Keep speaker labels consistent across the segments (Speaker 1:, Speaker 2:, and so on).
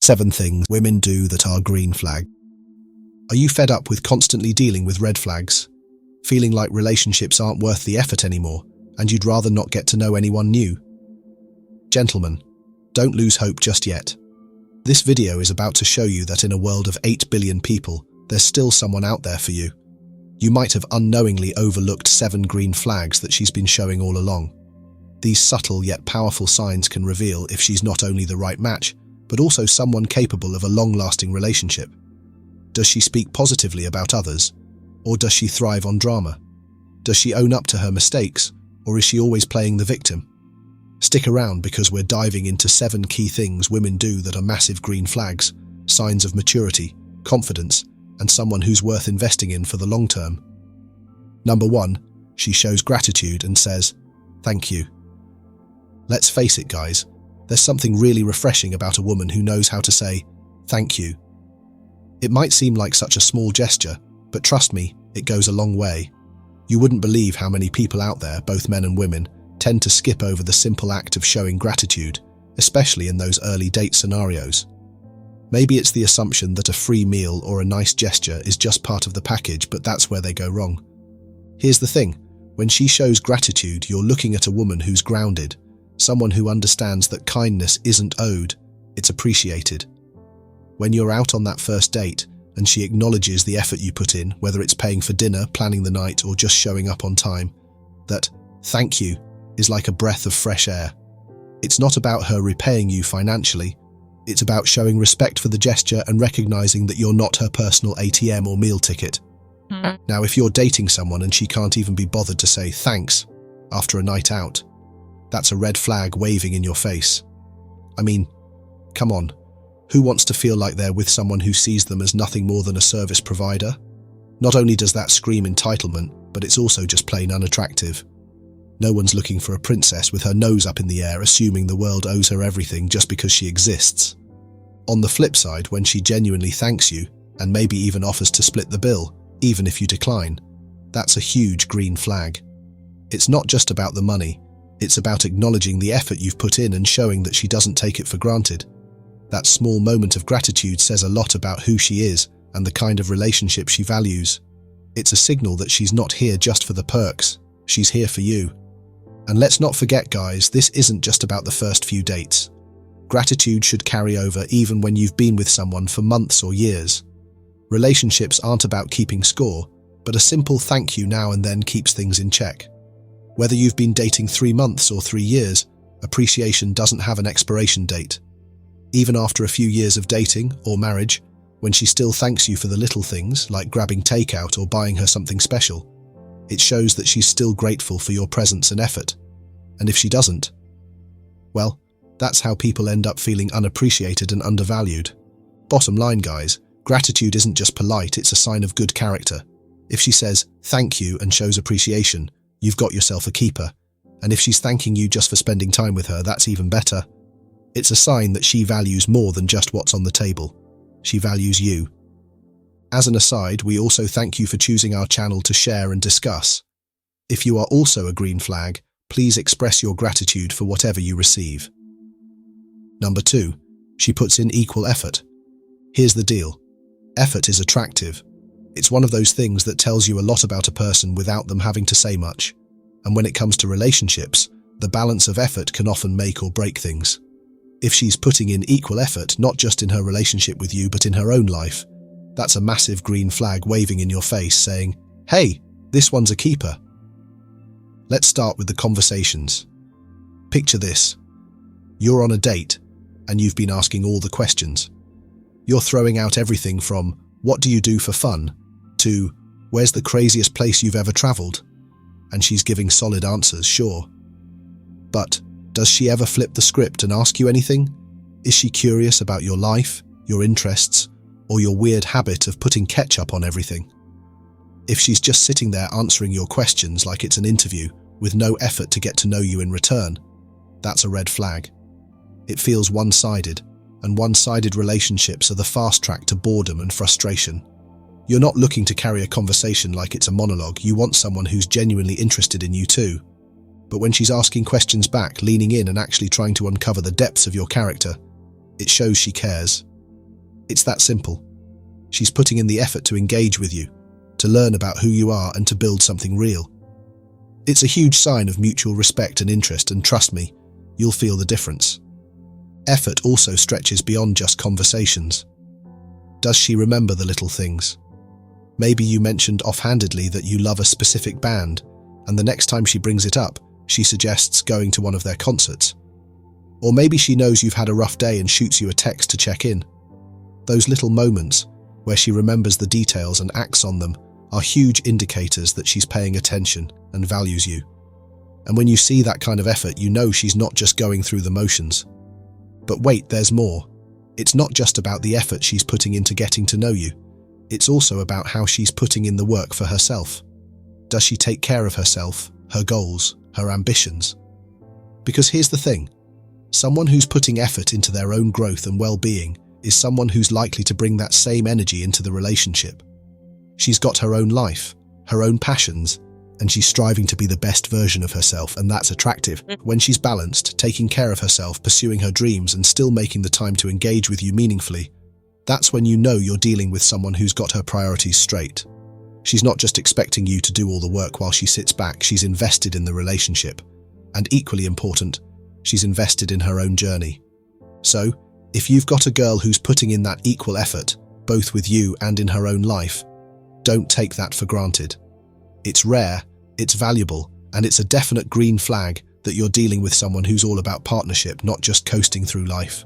Speaker 1: 7 things women do that are green flag. Are you fed up with constantly dealing with red flags? Feeling like relationships aren't worth the effort anymore, and you'd rather not get to know anyone new? Gentlemen, don't lose hope just yet. This video is about to show you that in a world of 8 billion people, there's still someone out there for you. You might have unknowingly overlooked 7 green flags that she's been showing all along. These subtle yet powerful signs can reveal if she's not only the right match, but also someone capable of a long-lasting relationship. Does she speak positively about others? Or does she thrive on drama? Does she own up to her mistakes? Or is she always playing the victim? Stick around because we're diving into 7 key things women do that are massive green flags, signs of maturity, confidence, and someone who's worth investing in for the long term. Number 1, she shows gratitude and says, "Thank you." Let's face it, guys, there's something really refreshing about a woman who knows how to say, "Thank you." It might seem like such a small gesture, but trust me, it goes a long way. You wouldn't believe how many people out there, both men and women, tend to skip over the simple act of showing gratitude, especially in those early date scenarios. Maybe it's the assumption that a free meal or a nice gesture is just part of the package, but that's where they go wrong. Here's the thing, when she shows gratitude, you're looking at a woman who's grounded, someone who understands that kindness isn't owed, it's appreciated. When you're out on that first date, and she acknowledges the effort you put in, whether it's paying for dinner, planning the night, or just showing up on time, that "thank you" is like a breath of fresh air. It's not about her repaying you financially, it's about showing respect for the gesture and recognizing that you're not her personal ATM or meal ticket. Now, if you're dating someone and she can't even be bothered to say thanks after a night out, that's a red flag waving in your face. I mean, come on, who wants to feel like they're with someone who sees them as nothing more than a service provider? Not only does that scream entitlement, but it's also just plain unattractive. No one's looking for a princess with her nose up in the air, assuming the world owes her everything just because she exists. On the flip side, when she genuinely thanks you, and maybe even offers to split the bill, even if you decline, that's a huge green flag. It's not just about the money, it's about acknowledging the effort you've put in and showing that she doesn't take it for granted. That small moment of gratitude says a lot about who she is and the kind of relationship she values. It's a signal that she's not here just for the perks, she's here for you. And let's not forget, guys, this isn't just about the first few dates. Gratitude should carry over even when you've been with someone for months or years. Relationships aren't about keeping score, but a simple thank you now and then keeps things in check. Whether you've been dating 3 months or 3 years, appreciation doesn't have an expiration date. Even after a few years of dating or marriage, when she still thanks you for the little things, like grabbing takeout or buying her something special, it shows that she's still grateful for your presence and effort. And if she doesn't, well, that's how people end up feeling unappreciated and undervalued. Bottom line, guys, gratitude isn't just polite, it's a sign of good character. If she says thank you and shows appreciation, you've got yourself a keeper. And if she's thanking you just for spending time with her, that's even better. It's a sign that she values more than just what's on the table. She values you. As an aside, we also thank you for choosing our channel to share and discuss. If you are also a green flag, please express your gratitude for whatever you receive. Number 2, she puts in equal effort. Here's the deal. Effort is attractive. It's one of those things that tells you a lot about a person without them having to say much. And when it comes to relationships, the balance of effort can often make or break things. If she's putting in equal effort, not just in her relationship with you, but in her own life, that's a massive green flag waving in your face saying, "Hey, this one's a keeper." Let's start with the conversations. Picture this. You're on a date, and you've been asking all the questions. You're throwing out everything from, "What do you do for fun?" to, "Where's the craziest place you've ever traveled?" And she's giving solid answers, sure. But does she ever flip the script and ask you anything? Is she curious about your life, your interests, or your weird habit of putting ketchup on everything? If she's just sitting there answering your questions like it's an interview, with no effort to get to know you in return, that's a red flag. It feels one-sided, and one-sided relationships are the fast track to boredom and frustration. You're not looking to carry a conversation like it's a monologue, you want someone who's genuinely interested in you too. But when she's asking questions back, leaning in and actually trying to uncover the depths of your character, it shows she cares. It's that simple. She's putting in the effort to engage with you, to learn about who you are and to build something real. It's a huge sign of mutual respect and interest, and trust me, you'll feel the difference. Effort also stretches beyond just conversations. Does she remember the little things? Maybe you mentioned offhandedly that you love a specific band, and the next time she brings it up, she suggests going to one of their concerts. Or maybe she knows you've had a rough day and shoots you a text to check in. Those little moments, where she remembers the details and acts on them, are huge indicators that she's paying attention and values you. And when you see that kind of effort, you know she's not just going through the motions. But wait, there's more. It's not just about the effort she's putting into getting to know you. It's also about how she's putting in the work for herself. Does she take care of herself, her goals, her ambitions? Because here's the thing. Someone who's putting effort into their own growth and well-being is someone who's likely to bring that same energy into the relationship. She's got her own life, her own passions, and she's striving to be the best version of herself, and that's attractive. When she's balanced, taking care of herself, pursuing her dreams, and still making the time to engage with you meaningfully, that's when you know you're dealing with someone who's got her priorities straight. She's not just expecting you to do all the work while she sits back, she's invested in the relationship. And equally important, she's invested in her own journey. So, if you've got a girl who's putting in that equal effort, both with you and in her own life, don't take that for granted. It's rare, it's valuable, and it's a definite green flag that you're dealing with someone who's all about partnership, not just coasting through life.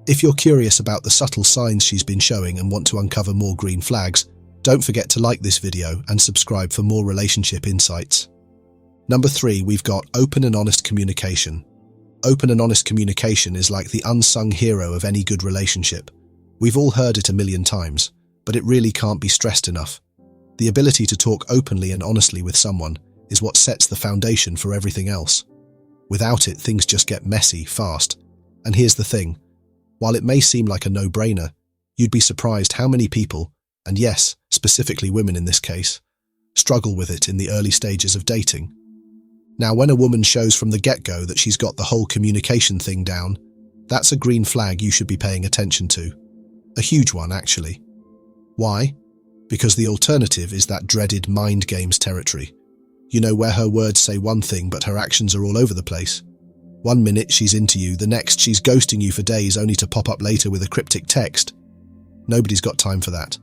Speaker 1: If you're curious about the subtle signs she's been showing and want to uncover more green flags, don't forget to like this video and subscribe for more relationship insights. Number 3, we've got open and honest communication. Open and honest communication is like the unsung hero of any good relationship. We've all heard it a million times, but it really can't be stressed enough. The ability to talk openly and honestly with someone is what sets the foundation for everything else. Without it, things just get messy fast. And here's the thing. While it may seem like a no-brainer, you'd be surprised how many people, and yes, specifically women in this case, struggle with it in the early stages of dating. Now, when a woman shows from the get-go that she's got the whole communication thing down, that's a green flag you should be paying attention to. A huge one, actually. Why? Because the alternative is that dreaded mind games territory. You know, where her words say one thing but her actions are all over the place. One minute she's into you, the next she's ghosting you for days only to pop up later with a cryptic text. Nobody's got time for that.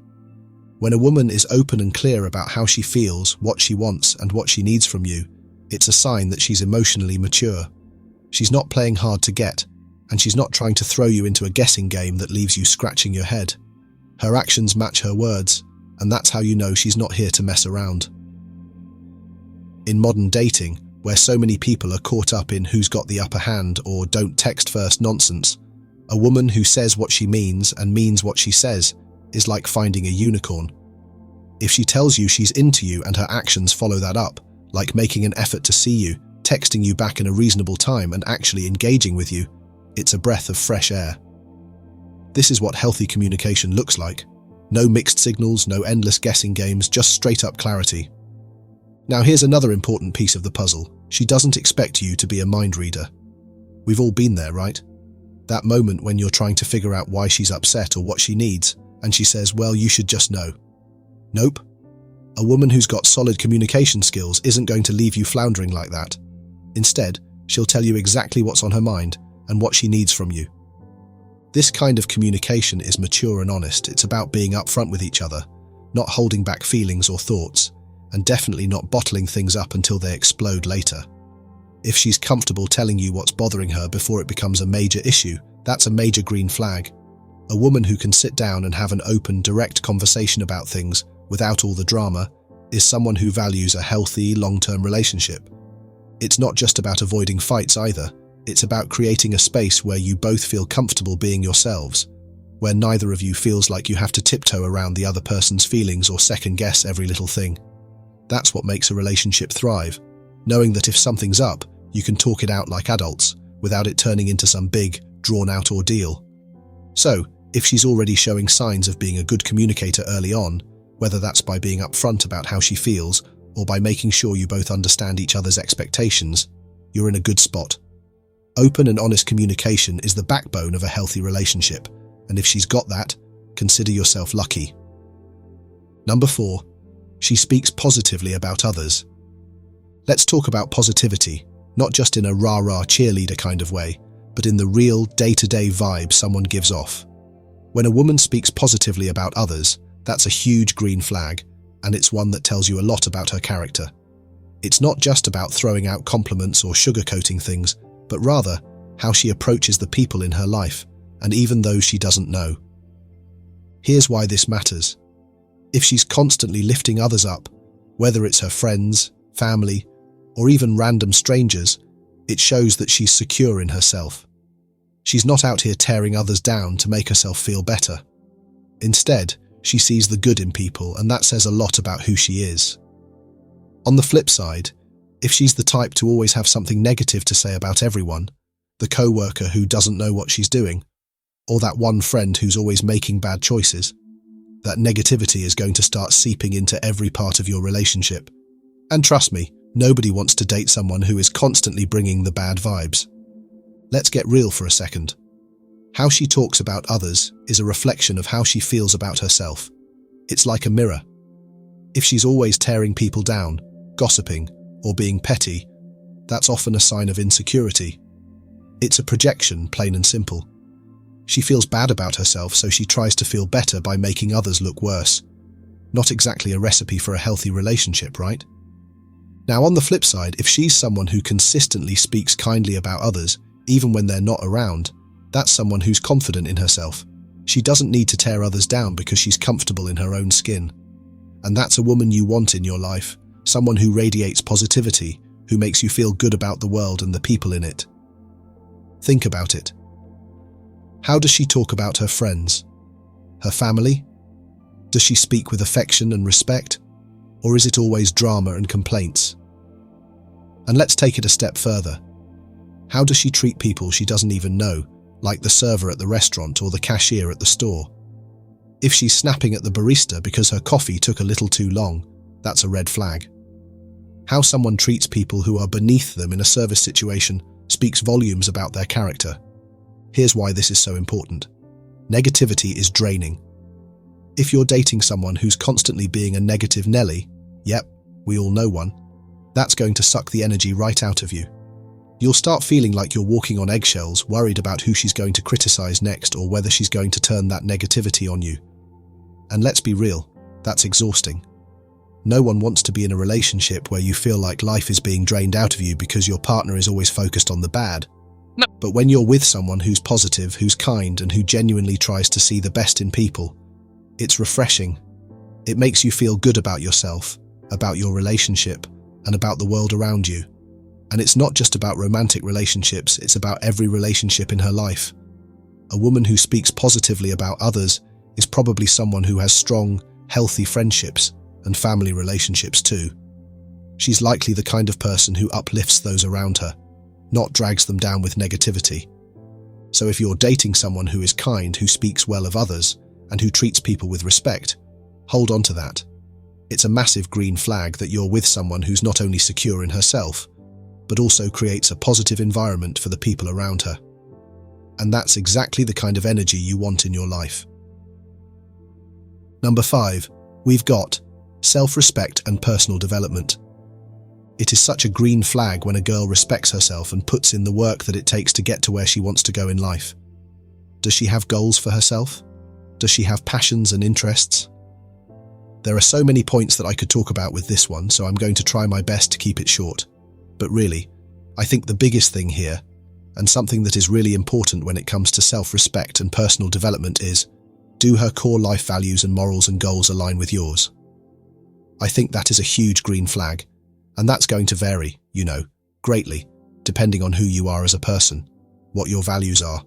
Speaker 1: When a woman is open and clear about how she feels, what she wants, and what she needs from you, it's a sign that she's emotionally mature. She's not playing hard to get, and she's not trying to throw you into a guessing game that leaves you scratching your head. Her actions match her words, and that's how you know she's not here to mess around. In modern dating, where so many people are caught up in who's got the upper hand or don't text first nonsense, a woman who says what she means and means what she says is like finding a unicorn. If she tells you she's into you and her actions follow that up, like making an effort to see you, texting you back in a reasonable time and actually engaging with you, it's a breath of fresh air. This is what healthy communication looks like. No mixed signals, no endless guessing games, just straight up clarity. Now here's another important piece of the puzzle. She doesn't expect you to be a mind reader. We've all been there, right? That moment when you're trying to figure out why she's upset or what she needs, and she says, well, you should just know. Nope. A woman who's got solid communication skills isn't going to leave you floundering like that. Instead, she'll tell you exactly what's on her mind and what she needs from you. This kind of communication is mature and honest. It's about being upfront with each other, not holding back feelings or thoughts, and definitely not bottling things up until they explode later. If she's comfortable telling you what's bothering her before it becomes a major issue, that's a major green flag. A woman who can sit down and have an open, direct conversation about things without all the drama is someone who values a healthy, long-term relationship. It's not just about avoiding fights either. It's about creating a space where you both feel comfortable being yourselves, where neither of you feels like you have to tiptoe around the other person's feelings or second-guess every little thing. That's what makes a relationship thrive, knowing that if something's up, you can talk it out like adults, without it turning into some big, drawn-out ordeal. So, if she's already showing signs of being a good communicator early on, whether that's by being upfront about how she feels, or by making sure you both understand each other's expectations, you're in a good spot. Open and honest communication is the backbone of a healthy relationship, and if she's got that, Consider yourself lucky. Number 4. She speaks positively about others. Let's talk about positivity, not just in a rah-rah cheerleader kind of way, but in the real day-to-day vibe someone gives off. When a woman speaks positively about others, that's a huge green flag, and it's one that tells you a lot about her character. It's not just about throwing out compliments or sugarcoating things, but rather how she approaches the people in her life, and even those she doesn't know. Here's why this matters. If she's constantly lifting others up, whether it's her friends, family, or even random strangers, it shows that she's secure in herself. She's not out here tearing others down to make herself feel better. Instead, she sees the good in people, and that says a lot about who she is. On the flip side, if she's the type to always have something negative to say about everyone, the co-worker who doesn't know what she's doing, or that one friend who's always making bad choices, that negativity is going to start seeping into every part of your relationship. And trust me, nobody wants to date someone who is constantly bringing the bad vibes. Let's get real for a second. How she talks about others is a reflection of how she feels about herself. It's like a mirror. If she's always tearing people down, gossiping, or being petty, that's often a sign of insecurity. It's a projection, plain and simple. She feels bad about herself, so she tries to feel better by making others look worse. Not exactly a recipe for a healthy relationship, right? Now, on the flip side, if she's someone who consistently speaks kindly about others, even when they're not around, that's someone who's confident in herself. She doesn't need to tear others down because she's comfortable in her own skin. And that's a woman you want in your life, someone who radiates positivity, who makes you feel good about the world and the people in it. Think about it. How does she talk about her friends? Her family? Does she speak with affection and respect? Or is it always drama and complaints? And let's take it a step further. How does she treat people she doesn't even know, like the server at the restaurant or the cashier at the store? If she's snapping at the barista because her coffee took a little too long, that's a red flag. How someone treats people who are beneath them in a service situation speaks volumes about their character. Here's why this is so important. Negativity is draining. If you're dating someone who's constantly being a negative Nelly, yep, we all know one, that's going to suck the energy right out of you. You'll start feeling like you're walking on eggshells, worried about who she's going to criticize next or whether she's going to turn that negativity on you. And let's be real, that's exhausting. No one wants to be in a relationship where you feel like life is being drained out of you because your partner is always focused on the bad. No. But when you're with someone who's positive, who's kind, and who genuinely tries to see the best in people, it's refreshing. It makes you feel good about yourself, about your relationship, and about the world around you. And it's not just about romantic relationships, it's about every relationship in her life. A woman who speaks positively about others is probably someone who has strong, healthy friendships and family relationships too. She's likely the kind of person who uplifts those around her, not drags them down with negativity. So if you're dating someone who is kind, who speaks well of others, and who treats people with respect, hold on to that. It's a massive green flag that you're with someone who's not only secure in herself, but also creates a positive environment for the people around her. And that's exactly the kind of energy you want in your life. Number 5, we've got self-respect and personal development. It is such a green flag when a girl respects herself and puts in the work that it takes to get to where she wants to go in life. Does she have goals for herself? Does she have passions and interests? There are so many points that I could talk about with this one, so I'm going to try my best to keep it short. But really, I think the biggest thing here, and something that is really important when it comes to self-respect and personal development is, do her core life values and morals and goals align with yours? I think that is a huge green flag, and that's going to vary, greatly, depending on who you are as a person, what your values are,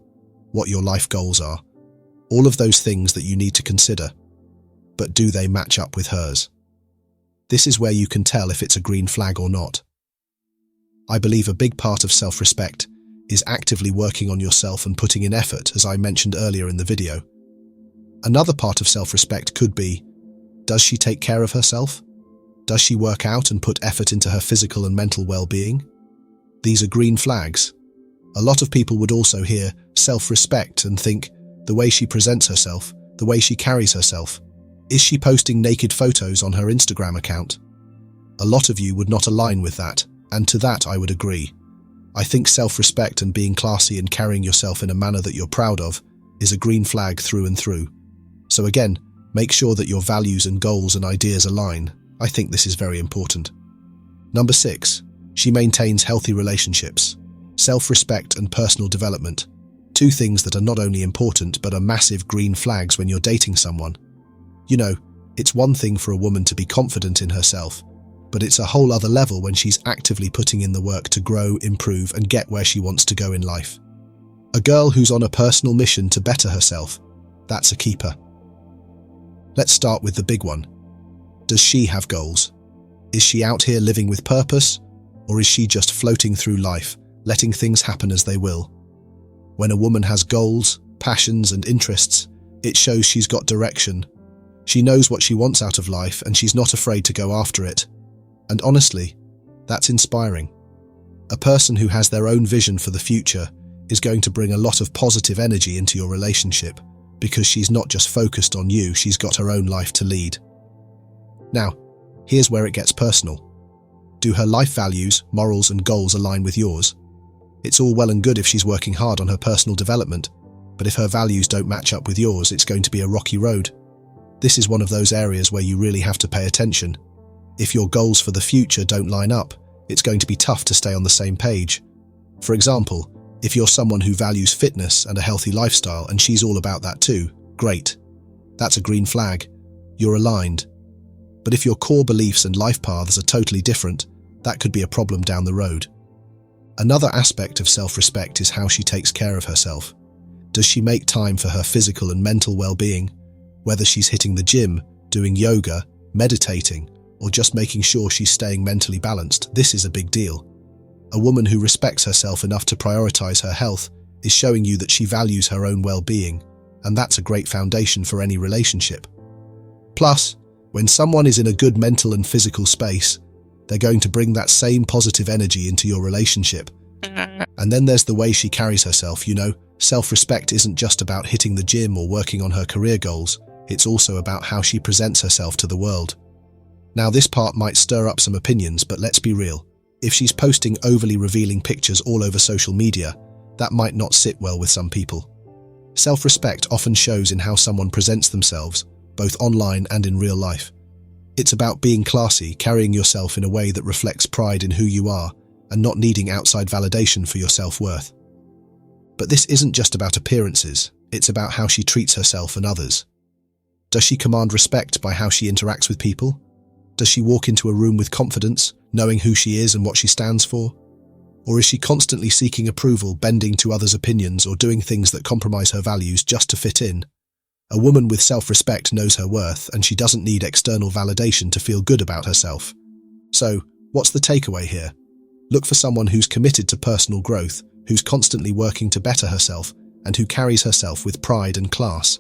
Speaker 1: what your life goals are, all of those things that you need to consider. But do they match up with hers? This is where you can tell if it's a green flag or not. I believe a big part of self-respect is actively working on yourself and putting in effort, as I mentioned earlier in the video. Another part of self-respect could be, does she take care of herself? Does she work out and put effort into her physical and mental well-being? These are green flags. A lot of people would also hear self-respect and think the way she presents herself, The way she carries herself. Is she posting naked photos on her Instagram account? A lot of you would not align with that, and to that I would agree. I think self-respect and being classy and carrying yourself in a manner that you're proud of is a green flag through and through. So again, make sure that your values and goals and ideas align. I think this is very important. Number 6, she maintains healthy relationships. Self-respect and personal development. Two things that are not only important but are massive green flags when you're dating someone. You know, it's one thing for a woman to be confident in herself, but it's a whole other level when she's actively putting in the work to grow, improve, and get where she wants to go in life. A girl who's on a personal mission to better herself, that's a keeper. Let's start with the big one. Does she have goals? Is she out here living with purpose, or is she just floating through life, letting things happen as they will? When a woman has goals, passions, and interests, it shows she's got direction. She knows what she wants out of life, and she's not afraid to go after it. And honestly, that's inspiring. A person who has their own vision for the future is going to bring a lot of positive energy into your relationship, because she's not just focused on you, she's got her own life to lead. Now, here's where it gets personal. Do her life values, morals, and goals align with yours? It's all well and good if she's working hard on her personal development, but if her values don't match up with yours, it's going to be a rocky road. This is one of those areas where you really have to pay attention. If your goals for the future don't line up, it's going to be tough to stay on the same page. For example, if you're someone who values fitness and a healthy lifestyle and she's all about that too, great. That's a green flag. You're aligned. But if your core beliefs and life paths are totally different, that could be a problem down the road. Another aspect of self-respect is how she takes care of herself. Does she make time for her physical and mental well-being? Whether she's hitting the gym, doing yoga, meditating, or just making sure she's staying mentally balanced, this is a big deal. A woman who respects herself enough to prioritize her health is showing you that she values her own well-being, and that's a great foundation for any relationship. Plus, when someone is in a good mental and physical space, they're going to bring that same positive energy into your relationship. And then there's the way she carries herself, you know. Self-respect isn't just about hitting the gym or working on her career goals, it's also about how she presents herself to the world. Now this part might stir up some opinions, but let's be real. If she's posting overly revealing pictures all over social media, that might not sit well with some people. Self-respect often shows in how someone presents themselves, both online and in real life. It's about being classy, carrying yourself in a way that reflects pride in who you are, and not needing outside validation for your self-worth. But this isn't just about appearances, it's about how she treats herself and others. Does she command respect by how she interacts with people? Does she walk into a room with confidence, knowing who she is and what she stands for? Or is she constantly seeking approval, bending to others' opinions, or doing things that compromise her values just to fit in? A woman with self-respect knows her worth, and she doesn't need external validation to feel good about herself. So, what's the takeaway here? Look for someone who's committed to personal growth, who's constantly working to better herself, and who carries herself with pride and class.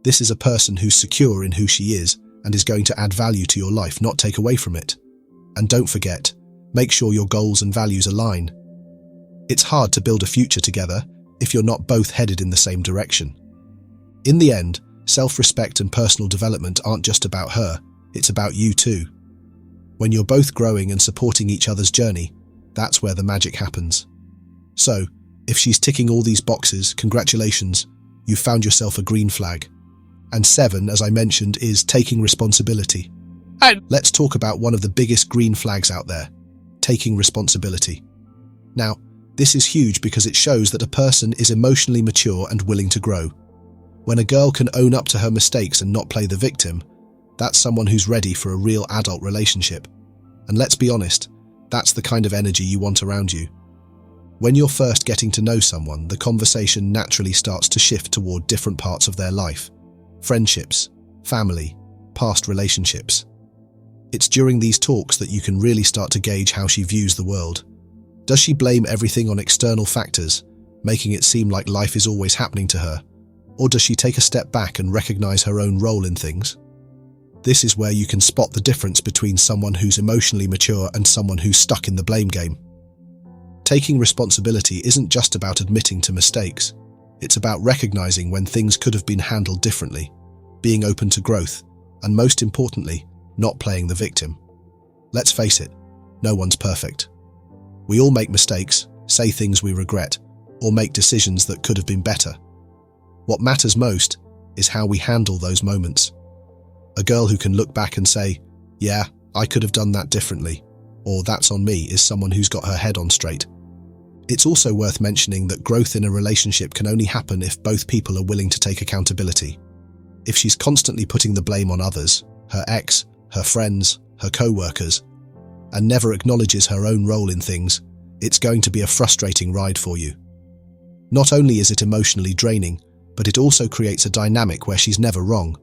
Speaker 1: This is a person who's secure in who she is and is going to add value to your life, not take away from it. And don't forget, make sure your goals and values align. It's hard to build a future together if you're not both headed in the same direction. In the end, self-respect and personal development aren't just about her, it's about you too. When you're both growing and supporting each other's journey, that's where the magic happens. So, if she's ticking all these boxes, congratulations, you've found yourself a green flag. And 7, as I mentioned, is taking responsibility. Let's talk about one of the biggest green flags out there, taking responsibility. Now, this is huge because it shows that a person is emotionally mature and willing to grow. When a girl can own up to her mistakes and not play the victim, that's someone who's ready for a real adult relationship. And let's be honest, that's the kind of energy you want around you. When you're first getting to know someone, the conversation naturally starts to shift toward different parts of their life. Friendships, family, past relationships. It's during these talks that you can really start to gauge how she views the world. Does she blame everything on external factors, making it seem like life is always happening to her? Or does she take a step back and recognize her own role in things? This is where you can spot the difference between someone who's emotionally mature and someone who's stuck in the blame game. Taking responsibility isn't just about admitting to mistakes. It's about recognizing when things could have been handled differently. being open to growth, and most importantly, not playing the victim. Let's face it, no one's perfect. We all make mistakes, say things we regret, or make decisions that could have been better. What matters most is how we handle those moments. A girl who can look back and say, "Yeah, I could have done that differently," or "That's on me," is someone who's got her head on straight. It's also worth mentioning that growth in a relationship can only happen if both people are willing to take accountability. If she's constantly putting the blame on others, her ex, her friends, her co-workers, and never acknowledges her own role in things, it's going to be a frustrating ride for you. Not only is it emotionally draining, but it also creates a dynamic where she's never wrong.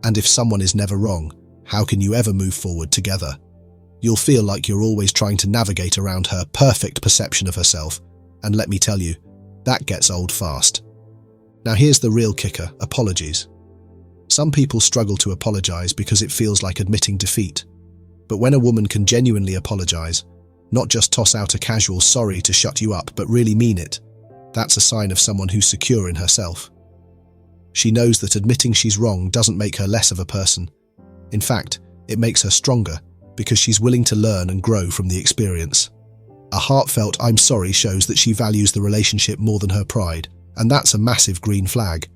Speaker 1: And if someone is never wrong, how can you ever move forward together? You'll feel like you're always trying to navigate around her perfect perception of herself, and let me tell you, that gets old fast. Now here's the real kicker: apologies. Some people struggle to apologize because it feels like admitting defeat. But when a woman can genuinely apologize, not just toss out a casual sorry to shut you up, but really mean it, that's a sign of someone who's secure in herself. She knows that admitting she's wrong doesn't make her less of a person. In fact, it makes her stronger, because she's willing to learn and grow from the experience. A heartfelt "I'm sorry" shows that she values the relationship more than her pride, and that's a massive green flag.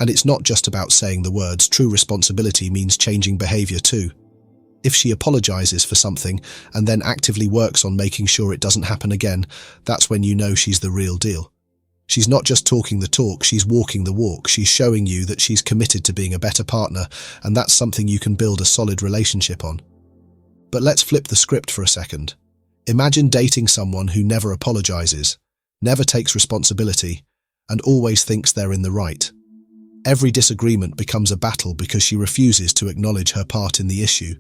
Speaker 1: And it's not just about saying the words. True responsibility means changing behavior too. If she apologizes for something and then actively works on making sure it doesn't happen again, that's when you know she's the real deal. She's not just talking the talk, she's walking the walk. She's showing you that she's committed to being a better partner, and that's something you can build a solid relationship on. But let's flip the script for a second. Imagine dating someone who never apologizes, never takes responsibility, and always thinks they're in the right. Every disagreement becomes a battle because she refuses to acknowledge her part in the issue.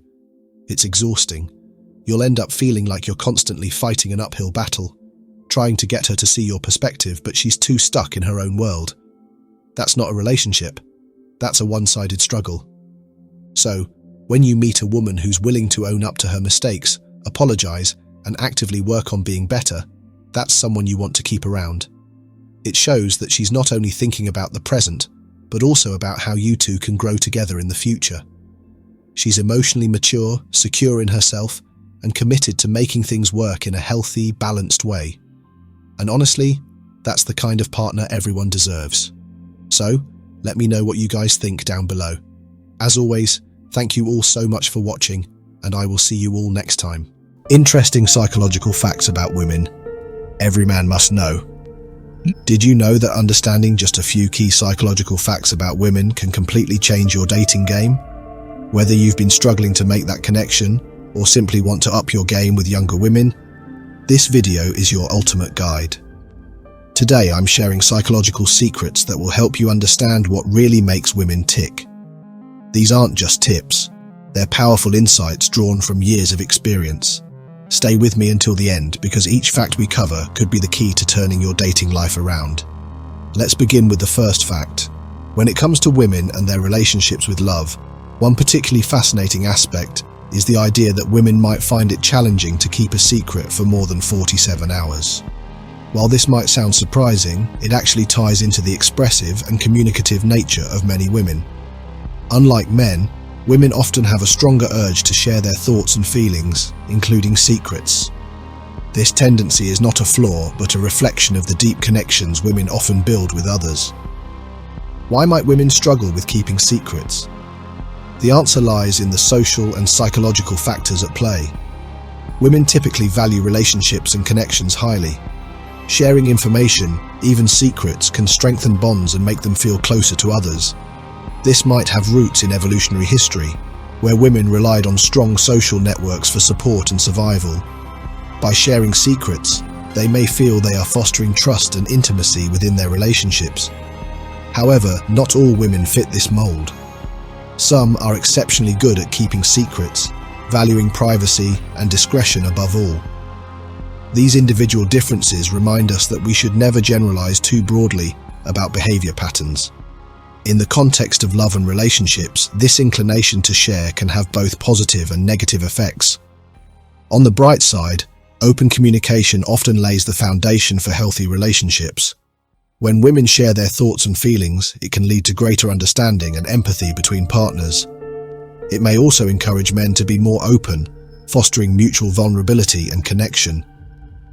Speaker 1: It's exhausting. You'll end up feeling like you're constantly fighting an uphill battle, trying to get her to see your perspective, but she's too stuck in her own world. That's not a relationship. That's a one-sided struggle. So, when you meet a woman who's willing to own up to her mistakes, apologize, and actively work on being better, that's someone you want to keep around. It shows that she's not only thinking about the present, but also about how you two can grow together in the future. She's emotionally mature, secure in herself, and committed to making things work in a healthy, balanced way. And honestly, that's the kind of partner everyone deserves. So, let me know what you guys think down below. As always, thank you all so much for watching, and I will see you all next time. Interesting psychological facts about women every man must know. Did you know that understanding just a few key psychological facts about women can completely change your dating game? Whether you've been struggling to make that connection, or simply want to up your game with younger women, this video is your ultimate guide. Today I'm sharing psychological secrets that will help you understand what really makes women tick. These aren't just tips, they're powerful insights drawn from years of experience. Stay with me until the end, because each fact we cover could be the key to turning your dating life around. Let's begin with the first fact. When it comes to women and their relationships with love, one particularly fascinating aspect is the idea that women might find it challenging to keep a secret for more than 47 hours. While this might sound surprising, it actually ties into the expressive and communicative nature of many women. Unlike men, women often have a stronger urge to share their thoughts and feelings, including secrets. This tendency is not a flaw, but a reflection of the deep connections women often build with others. Why might women struggle with keeping secrets? The answer lies in the social and psychological factors at play. Women typically value relationships and connections highly. Sharing information, even secrets, can strengthen bonds and make them feel closer to others. This might have roots in evolutionary history, where women relied on strong social networks for support and survival. By sharing secrets, they may feel they are fostering trust and intimacy within their relationships. However, not all women fit this mold. Some are exceptionally good at keeping secrets, valuing privacy and discretion above all. These individual differences remind us that we should never generalize too broadly about behavior patterns. In the context of love and relationships, this inclination to share can have both positive and negative effects. On the bright side, open communication often lays the foundation for healthy relationships. When women share their thoughts and feelings, it can lead to greater understanding and empathy between partners. It may also encourage men to be more open, fostering mutual vulnerability and connection.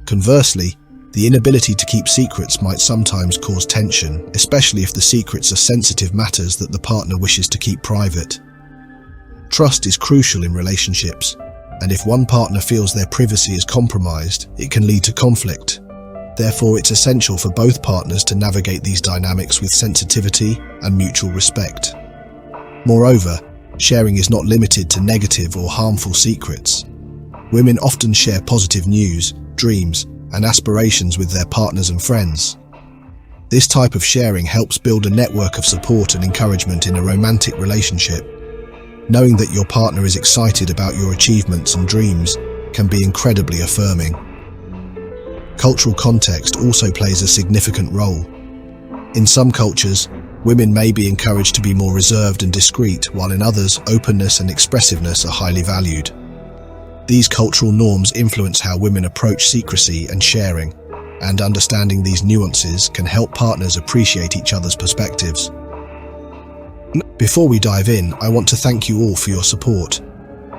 Speaker 1: Conversely, the inability to keep secrets might sometimes cause tension, especially if the secrets are sensitive matters that the partner wishes to keep private. Trust is crucial in relationships, and if one partner feels their privacy is compromised, it can lead to conflict. Therefore, it's essential for both partners to navigate these dynamics with sensitivity and mutual respect. Moreover, sharing is not limited to negative or harmful secrets. Women often share positive news, dreams, and aspirations with their partners and friends. This type of sharing helps build a network of support and encouragement in a romantic relationship. Knowing that your partner is excited about your achievements and dreams can be incredibly affirming. Cultural context also plays a significant role. In some cultures, women may be encouraged to be more reserved and discreet, while in others, openness and expressiveness are highly valued. These cultural norms influence how women approach secrecy and sharing, and understanding these nuances can help partners appreciate each other's perspectives. Before we dive in, I want to thank you all for your support.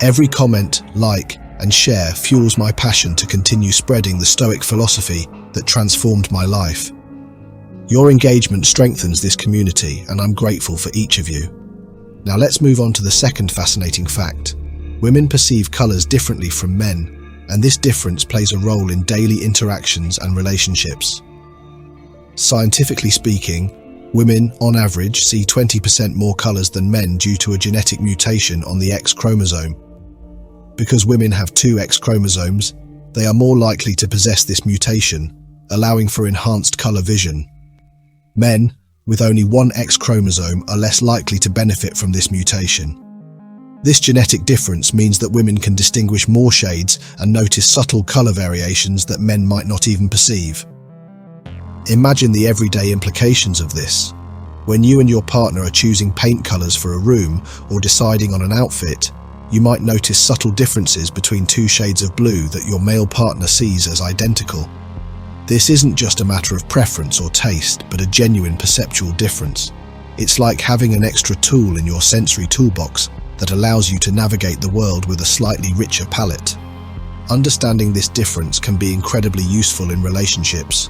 Speaker 1: Every comment, like, and share fuels my passion to continue spreading the Stoic philosophy that transformed my life. Your engagement strengthens this community, and I'm grateful for each of you. Now let's move on to the second fascinating fact. Women perceive colors differently from men, and this difference plays a role in daily interactions and relationships. Scientifically speaking, women, on average, see 20% more colors than men due to a genetic mutation on the X chromosome. Because women have two X chromosomes, they are more likely to possess this mutation, allowing for enhanced color vision. Men, with only one X chromosome, are less likely to benefit from this mutation. This genetic difference means that women can distinguish more shades and notice subtle color variations that men might not even perceive. Imagine the everyday implications of this. When you and your partner are choosing paint colors for a room or deciding on an outfit, you might notice subtle differences between two shades of blue that your male partner sees as identical. This isn't just a matter of preference or taste, but a genuine perceptual difference. It's like having an extra tool in your sensory toolbox that allows you to navigate the world with a slightly richer palette. Understanding this difference can be incredibly useful in relationships.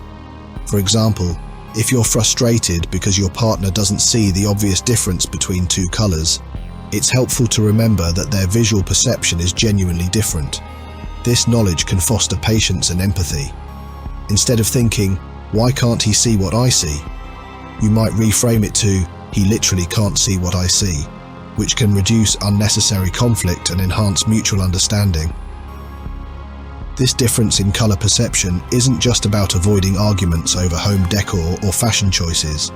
Speaker 1: For example, if you're frustrated because your partner doesn't see the obvious difference between two colors, it's helpful to remember that their visual perception is genuinely different. This knowledge can foster patience and empathy. Instead of thinking, "Why can't he see what I see?" you might reframe it to, "He literally can't see what I see," which can reduce unnecessary conflict and enhance mutual understanding. This difference in color perception isn't just about avoiding arguments over home decor or fashion choices.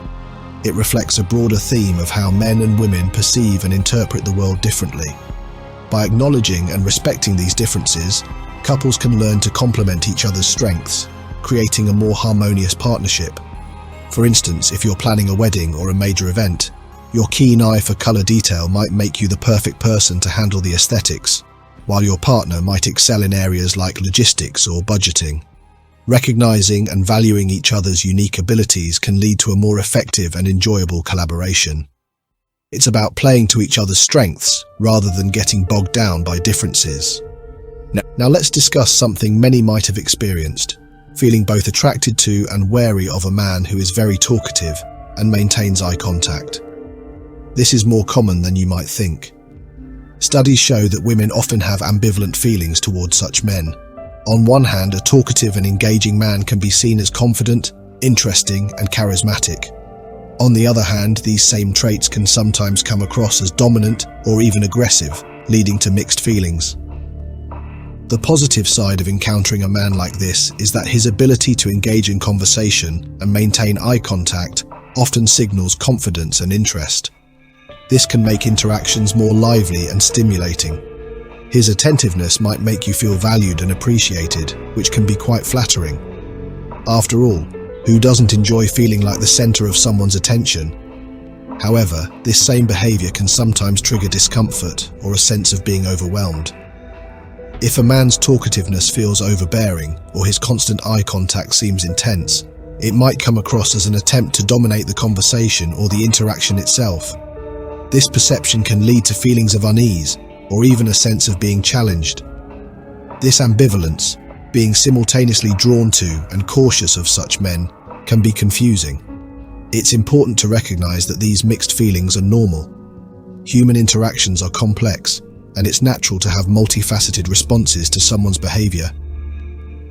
Speaker 1: It reflects a broader theme of how men and women perceive and interpret the world differently. By acknowledging and respecting these differences, couples can learn to complement each other's strengths, creating a more harmonious partnership. For instance, if you're planning a wedding or a major event, your keen eye for color detail might make you the perfect person to handle the aesthetics, while your partner might excel in areas like logistics or budgeting. Recognizing and valuing each other's unique abilities can lead to a more effective and enjoyable collaboration. It's about playing to each other's strengths rather than getting bogged down by differences. Now let's discuss something many might have experienced: feeling both attracted to and wary of a man who is very talkative and maintains eye contact. This is more common than you might think. Studies show that women often have ambivalent feelings towards such men. On one hand, a talkative and engaging man can be seen as confident, interesting, and charismatic. On the other hand, these same traits can sometimes come across as dominant or even aggressive, leading to mixed feelings. The positive side of encountering a man like this is that his ability to engage in conversation and maintain eye contact often signals confidence and interest. This can make interactions more lively and stimulating. His attentiveness might make you feel valued and appreciated, which can be quite flattering. After all, who doesn't enjoy feeling like the center of someone's attention? However, this same behavior can sometimes trigger discomfort or a sense of being overwhelmed. If a man's talkativeness feels overbearing or his constant eye contact seems intense, it might come across as an attempt to dominate the conversation or the interaction itself. This perception can lead to feelings of unease or even a sense of being challenged. This ambivalence, being simultaneously drawn to and cautious of such men, can be confusing. It's important to recognize that these mixed feelings are normal. Human interactions are complex, and it's natural to have multifaceted responses to someone's behavior.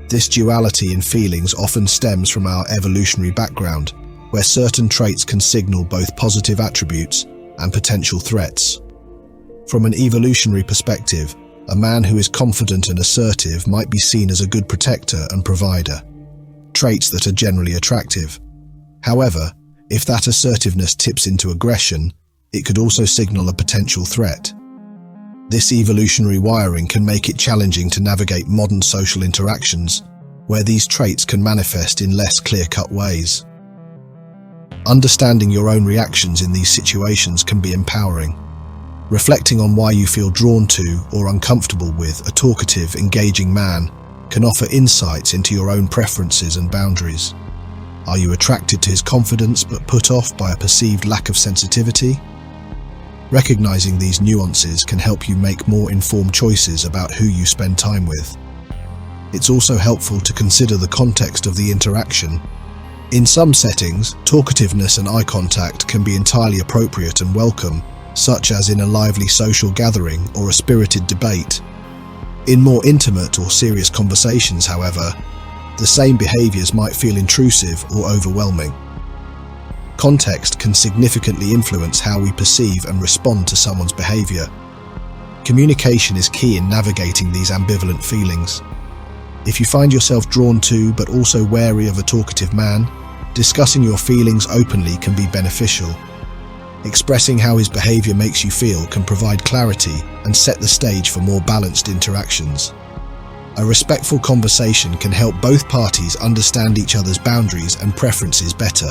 Speaker 1: This duality in feelings often stems from our evolutionary background, where certain traits can signal both positive attributes and potential threats. From an evolutionary perspective, a man who is confident and assertive might be seen as a good protector and provider, traits that are generally attractive. However, if that assertiveness tips into aggression, it could also signal a potential threat. This evolutionary wiring can make it challenging to navigate modern social interactions, where these traits can manifest in less clear-cut ways. Understanding your own reactions in these situations can be empowering. Reflecting on why you feel drawn to or uncomfortable with a talkative, engaging man can offer insights into your own preferences and boundaries. Are you attracted to his confidence but put off by a perceived lack of sensitivity? Recognizing these nuances can help you make more informed choices about who you spend time with. It's also helpful to consider the context of the interaction. In some settings, talkativeness and eye contact can be entirely appropriate and welcome, such as in a lively social gathering or a spirited debate. In more intimate or serious conversations, however, the same behaviors might feel intrusive or overwhelming. Context can significantly influence how we perceive and respond to someone's behavior. Communication is key in navigating these ambivalent feelings. If you find yourself drawn to but also wary of a talkative man, discussing your feelings openly can be beneficial. Expressing how his behavior makes you feel can provide clarity and set the stage for more balanced interactions. A respectful conversation can help both parties understand each other's boundaries and preferences better.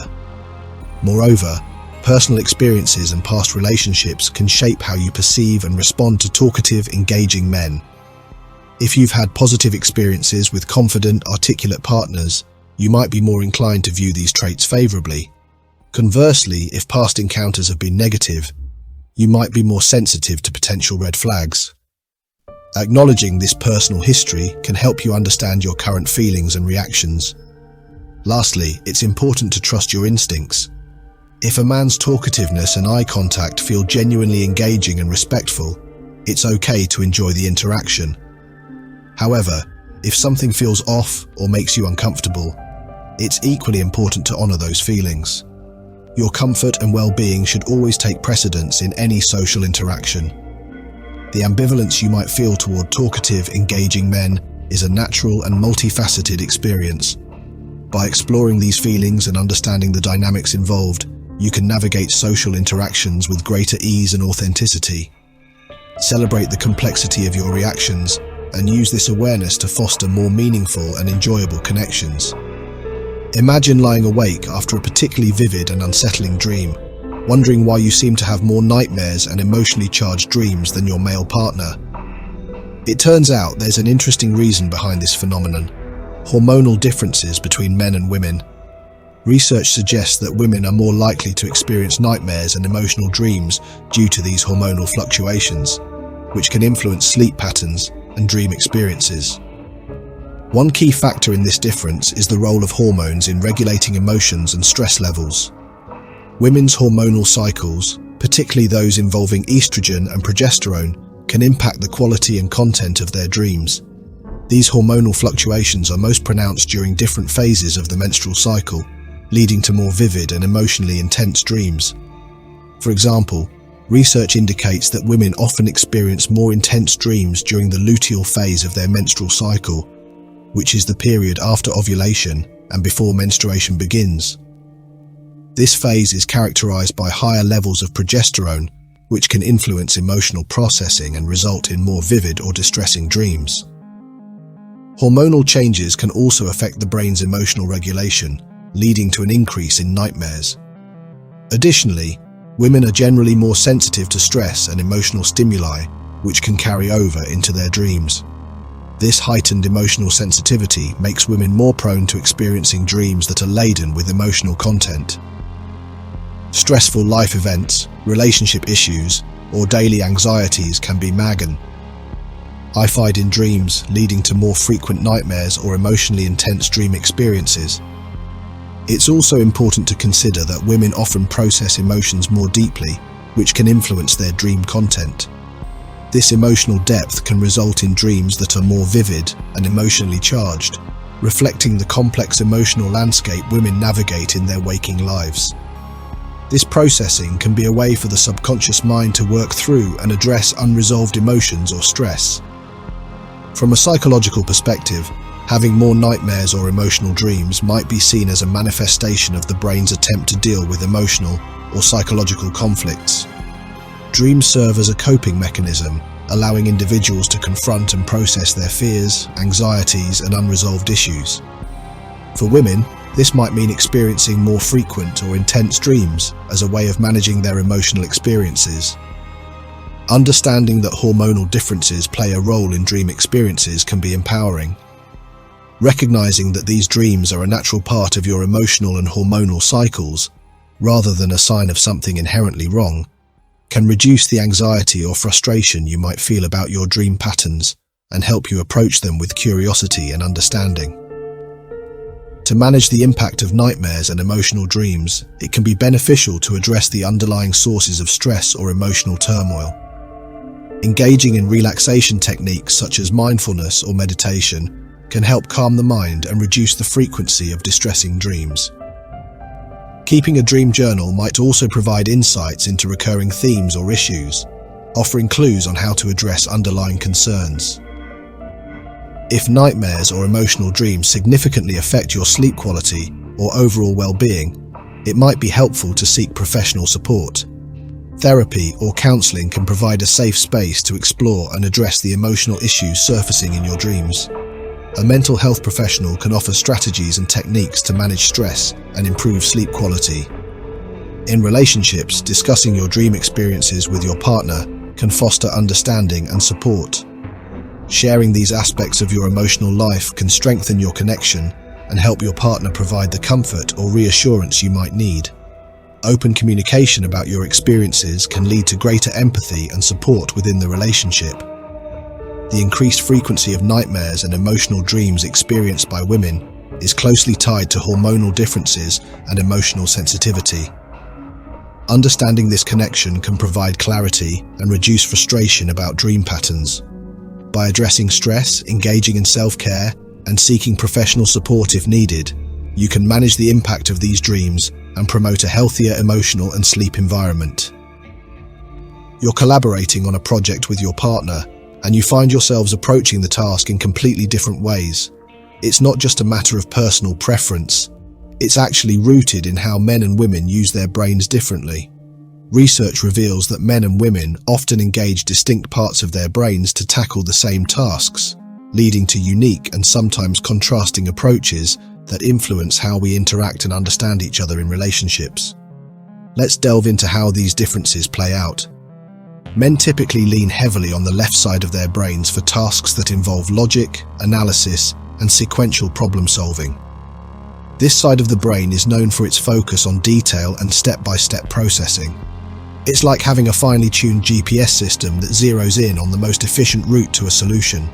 Speaker 1: Moreover, personal experiences and past relationships can shape how you perceive and respond to talkative, engaging men. If you've had positive experiences with confident, articulate partners, you might be more inclined to view these traits favorably. Conversely, if past encounters have been negative, you might be more sensitive to potential red flags. Acknowledging this personal history can help you understand your current feelings and reactions. Lastly, it's important to trust your instincts. If a man's talkativeness and eye contact feel genuinely engaging and respectful, it's okay to enjoy the interaction. However, if something feels off or makes you uncomfortable, it's equally important to honor those feelings. Your comfort and well-being should always take precedence in any social interaction. The ambivalence you might feel toward talkative, engaging men is a natural and multifaceted experience. By exploring these feelings and understanding the dynamics involved, you can navigate social interactions with greater ease and authenticity. Celebrate the complexity of your reactions and use this awareness to foster more meaningful and enjoyable connections. Imagine lying awake after a particularly vivid and unsettling dream, wondering why you seem to have more nightmares and emotionally charged dreams than your male partner. It turns out there's an interesting reason behind this phenomenon: hormonal differences between men and women. Research suggests that women are more likely to experience nightmares and emotional dreams due to these hormonal fluctuations, which can influence sleep patterns and dream experiences. One key factor in this difference is the role of hormones in regulating emotions and stress levels. Women's hormonal cycles, particularly those involving estrogen and progesterone, can impact the quality and content of their dreams. These hormonal fluctuations are most pronounced during different phases of the menstrual cycle, leading to more vivid and emotionally intense dreams. For example, research indicates that women often experience more intense dreams during the luteal phase of their menstrual cycle, which is the period after ovulation and before menstruation begins. This phase is characterized by higher levels of progesterone, which can influence emotional processing and result in more vivid or distressing dreams. Hormonal changes can also affect the brain's emotional regulation, leading to an increase in nightmares. Additionally, women are generally more sensitive to stress and emotional stimuli, which can carry over into their dreams. This heightened emotional sensitivity makes women more prone to experiencing dreams that are laden with emotional content. Stressful life events, relationship issues, or daily anxieties can be magnified in dreams, leading to more frequent nightmares or emotionally intense dream experiences. It's also important to consider that women often process emotions more deeply, which can influence their dream content. This emotional depth can result in dreams that are more vivid and emotionally charged, reflecting the complex emotional landscape women navigate in their waking lives. This processing can be a way for the subconscious mind to work through and address unresolved emotions or stress. From a psychological perspective, having more nightmares or emotional dreams might be seen as a manifestation of the brain's attempt to deal with emotional or psychological conflicts. Dreams serve as a coping mechanism, allowing individuals to confront and process their fears, anxieties, and unresolved issues. For women, this might mean experiencing more frequent or intense dreams as a way of managing their emotional experiences. Understanding that hormonal differences play a role in dream experiences can be empowering. Recognizing that these dreams are a natural part of your emotional and hormonal cycles, rather than a sign of something inherently wrong, can reduce the anxiety or frustration you might feel about your dream patterns and help you approach them with curiosity and understanding. To manage the impact of nightmares and emotional dreams, it can be beneficial to address the underlying sources of stress or emotional turmoil. Engaging in relaxation techniques such as mindfulness or meditation can help calm the mind and reduce the frequency of distressing dreams. Keeping a dream journal might also provide insights into recurring themes or issues, offering clues on how to address underlying concerns. If nightmares or emotional dreams significantly affect your sleep quality or overall well-being, it might be helpful to seek professional support. Therapy or counseling can provide a safe space to explore and address the emotional issues surfacing in your dreams. A mental health professional can offer strategies and techniques to manage stress and improve sleep quality. In relationships, discussing your dream experiences with your partner can foster understanding and support. Sharing these aspects of your emotional life can strengthen your connection and help your partner provide the comfort or reassurance you might need. Open communication about your experiences can lead to greater empathy and support within the relationship. The increased frequency of nightmares and emotional dreams experienced by women is closely tied to hormonal differences and emotional sensitivity. Understanding this connection can provide clarity and reduce frustration about dream patterns. By addressing stress, engaging in self-care, and seeking professional support if needed, you can manage the impact of these dreams and promote a healthier emotional and sleep environment. You're collaborating on a project with your partner, and you find yourselves approaching the task in completely different ways. It's not just a matter of personal preference, it's actually rooted in how men and women use their brains differently. Research reveals that men and women often engage distinct parts of their brains to tackle the same tasks, leading to unique and sometimes contrasting approaches that influence how we interact and understand each other in relationships. Let's delve into how these differences play out. Men typically lean heavily on the left side of their brains for tasks that involve logic, analysis, and sequential problem solving. This side of the brain is known for its focus on detail and step-by-step processing. It's like having a finely tuned GPS system that zeroes in on the most efficient route to a solution.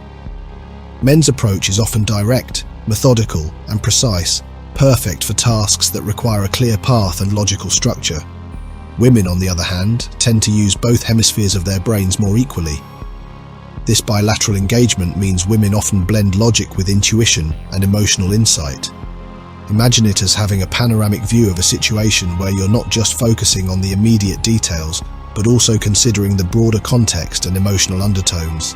Speaker 1: Men's approach is often direct, methodical, and precise, perfect for tasks that require a clear path and logical structure. Women, on the other hand, tend to use both hemispheres of their brains more equally. This bilateral engagement means women often blend logic with intuition and emotional insight. Imagine it as having a panoramic view of a situation where you're not just focusing on the immediate details, but also considering the broader context and emotional undertones.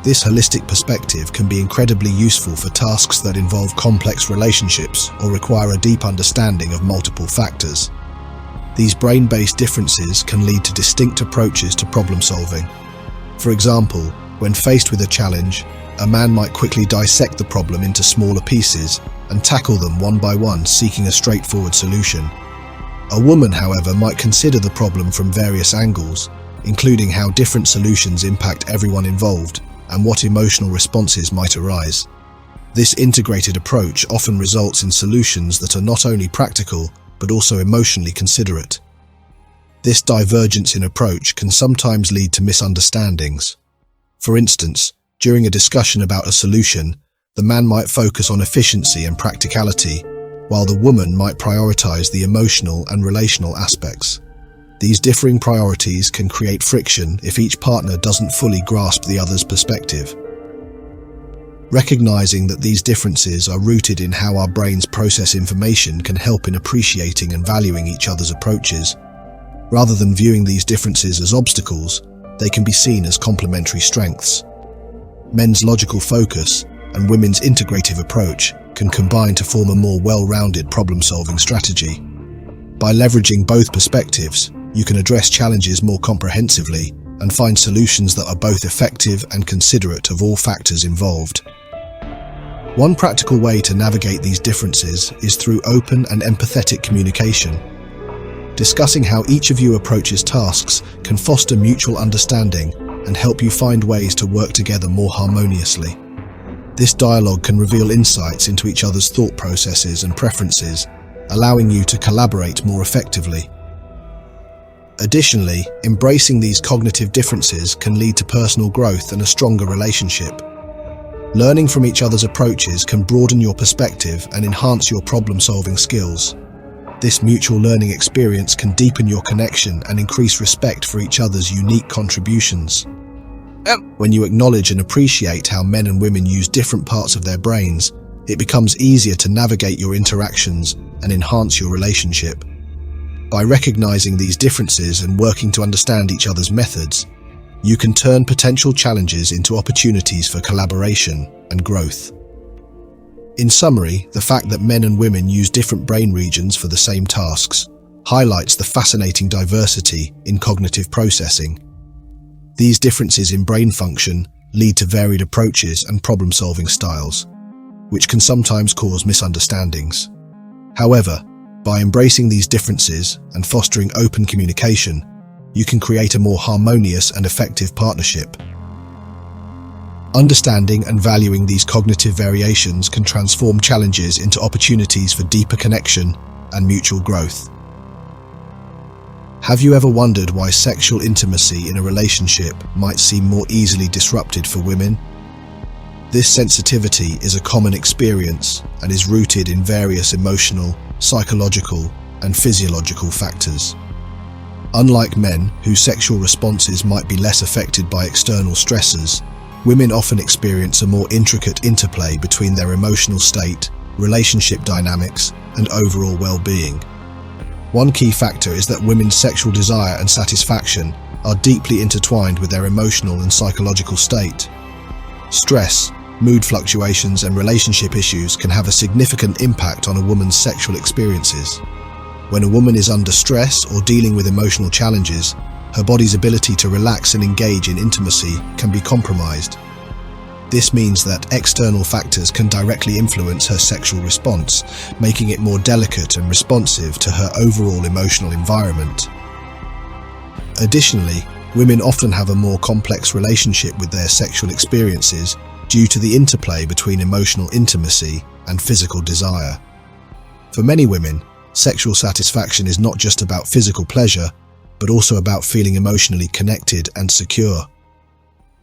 Speaker 1: This holistic perspective can be incredibly useful for tasks that involve complex relationships or require a deep understanding of multiple factors. These brain-based differences can lead to distinct approaches to problem solving. For example, when faced with a challenge, a man might quickly dissect the problem into smaller pieces and tackle them one by one, seeking a straightforward solution. A woman, however, might consider the problem from various angles, including how different solutions impact everyone involved, and what emotional responses might arise. This integrated approach often results in solutions that are not only practical, but also emotionally considerate. This divergence in approach can sometimes lead to misunderstandings. For instance, during a discussion about a solution, the man might focus on efficiency and practicality, while the woman might prioritize the emotional and relational aspects. These differing priorities can create friction if each partner doesn't fully grasp the other's perspective. Recognizing that these differences are rooted in how our brains process information can help in appreciating and valuing each other's approaches. Rather than viewing these differences as obstacles, they can be seen as complementary strengths. Men's logical focus and women's integrative approach can combine to form a more well-rounded problem-solving strategy. By leveraging both perspectives, you can address challenges more comprehensively and find solutions that are both effective and considerate of all factors involved. One practical way to navigate these differences is through open and empathetic communication. Discussing how each of you approaches tasks can foster mutual understanding and help you find ways to work together more harmoniously. This dialogue can reveal insights into each other's thought processes and preferences, allowing you to collaborate more effectively. Additionally, embracing these cognitive differences can lead to personal growth and a stronger relationship. Learning from each other's approaches can broaden your perspective and enhance your problem-solving skills. This mutual learning experience can deepen your connection and increase respect for each other's unique contributions. When you acknowledge and appreciate how men and women use different parts of their brains, it becomes easier to navigate your interactions and enhance your relationship. By recognizing these differences and working to understand each other's methods, you can turn potential challenges into opportunities for collaboration and growth. In summary, the fact that men and women use different brain regions for the same tasks highlights the fascinating diversity in cognitive processing. These differences in brain function lead to varied approaches and problem-solving styles, which can sometimes cause misunderstandings. However, by embracing these differences and fostering open communication, you can create a more harmonious and effective partnership. Understanding and valuing these cognitive variations can transform challenges into opportunities for deeper connection and mutual growth. Have you ever wondered why sexual intimacy in a relationship might seem more easily disrupted for women? This sensitivity is a common experience and is rooted in various emotional, psychological, and physiological factors. Unlike men, whose sexual responses might be less affected by external stressors, women often experience a more intricate interplay between their emotional state, relationship dynamics, and overall well-being. One key factor is that women's sexual desire and satisfaction are deeply intertwined with their emotional and psychological state. Stress, mood fluctuations, and relationship issues can have a significant impact on a woman's sexual experiences. When a woman is under stress or dealing with emotional challenges, her body's ability to relax and engage in intimacy can be compromised. This means that external factors can directly influence her sexual response, making it more delicate and responsive to her overall emotional environment. Additionally, women often have a more complex relationship with their sexual experiences due to the interplay between emotional intimacy and physical desire. For many women, sexual satisfaction is not just about physical pleasure, but also about feeling emotionally connected and secure.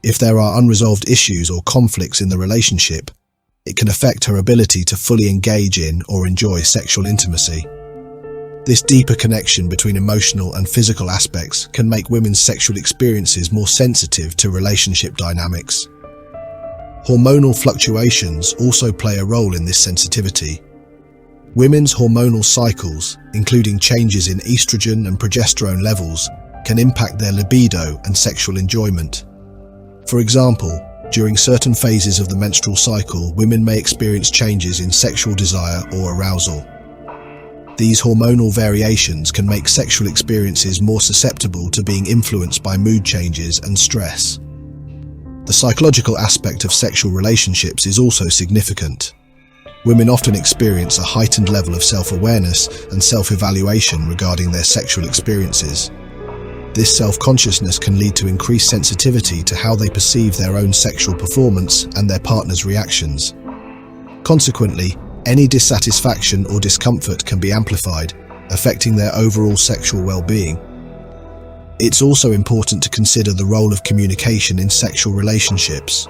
Speaker 1: If there are unresolved issues or conflicts in the relationship, it can affect her ability to fully engage in or enjoy sexual intimacy. This deeper connection between emotional and physical aspects can make women's sexual experiences more sensitive to relationship dynamics. Hormonal fluctuations also play a role in this sensitivity. Women's hormonal cycles, including changes in estrogen and progesterone levels, can impact their libido and sexual enjoyment. For example, during certain phases of the menstrual cycle, women may experience changes in sexual desire or arousal. These hormonal variations can make sexual experiences more susceptible to being influenced by mood changes and stress. The psychological aspect of sexual relationships is also significant. Women often experience a heightened level of self-awareness and self-evaluation regarding their sexual experiences. This self-consciousness can lead to increased sensitivity to how they perceive their own sexual performance and their partner's reactions. Consequently, any dissatisfaction or discomfort can be amplified, affecting their overall sexual well-being. It's also important to consider the role of communication in sexual relationships.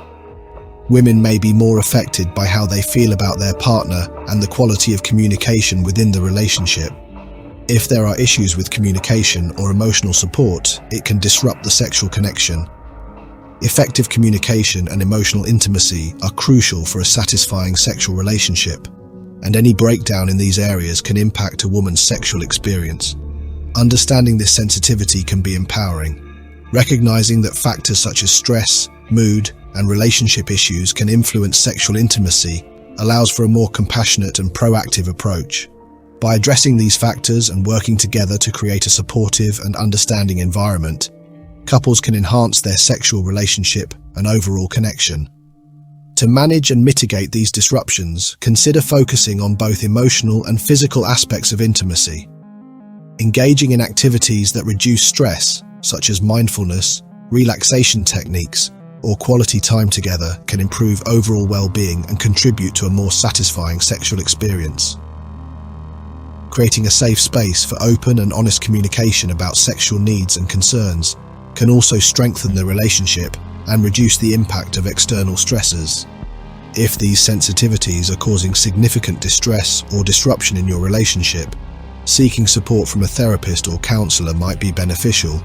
Speaker 1: Women may be more affected by how they feel about their partner and the quality of communication within the relationship. If there are issues with communication or emotional support, it can disrupt the sexual connection. Effective communication and emotional intimacy are crucial for a satisfying sexual relationship, and any breakdown in these areas can impact a woman's sexual experience. Understanding this sensitivity can be empowering. Recognizing that factors such as stress, mood, and relationship issues can influence sexual intimacy allows for a more compassionate and proactive approach. By addressing these factors and working together to create a supportive and understanding environment, couples can enhance their sexual relationship and overall connection. To manage and mitigate these disruptions, consider focusing on both emotional and physical aspects of intimacy. Engaging in activities that reduce stress, such as mindfulness, relaxation techniques, or quality time together, can improve overall well-being and contribute to a more satisfying sexual experience. Creating a safe space for open and honest communication about sexual needs and concerns can also strengthen the relationship and reduce the impact of external stressors. If these sensitivities are causing significant distress or disruption in your relationship, seeking support from a therapist or counselor might be beneficial.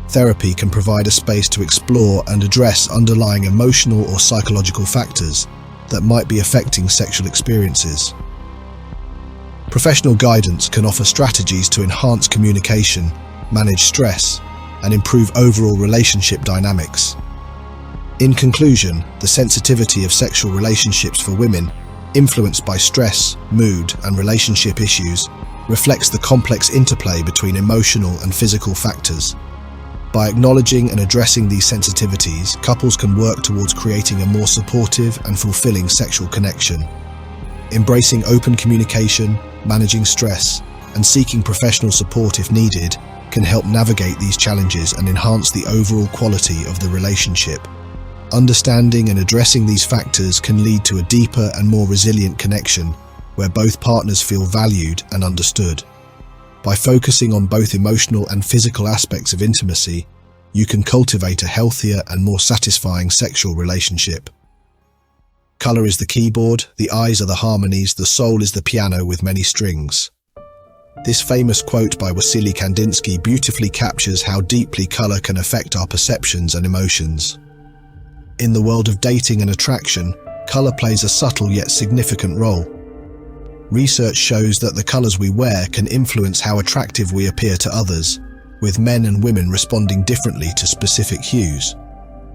Speaker 1: Therapy can provide a space to explore and address underlying emotional or psychological factors that might be affecting sexual experiences. Professional guidance can offer strategies to enhance communication, manage stress, and improve overall relationship dynamics. In conclusion, the sensitivity of sexual relationships for women, influenced by stress, mood, and relationship issues, reflects the complex interplay between emotional and physical factors. By acknowledging and addressing these sensitivities, couples can work towards creating a more supportive and fulfilling sexual connection. Embracing open communication, managing stress, and seeking professional support if needed can help navigate these challenges and enhance the overall quality of the relationship. Understanding and addressing these factors can lead to a deeper and more resilient connection where both partners feel valued and understood. By focusing on both emotional and physical aspects of intimacy, you can cultivate a healthier and more satisfying sexual relationship. Color is the keyboard, the eyes are the harmonies, the soul is the piano with many strings. This famous quote by Wassily Kandinsky beautifully captures how deeply color can affect our perceptions and emotions. In the world of dating and attraction, color plays a subtle yet significant role. Research shows that the colors we wear can influence how attractive we appear to others, with men and women responding differently to specific hues.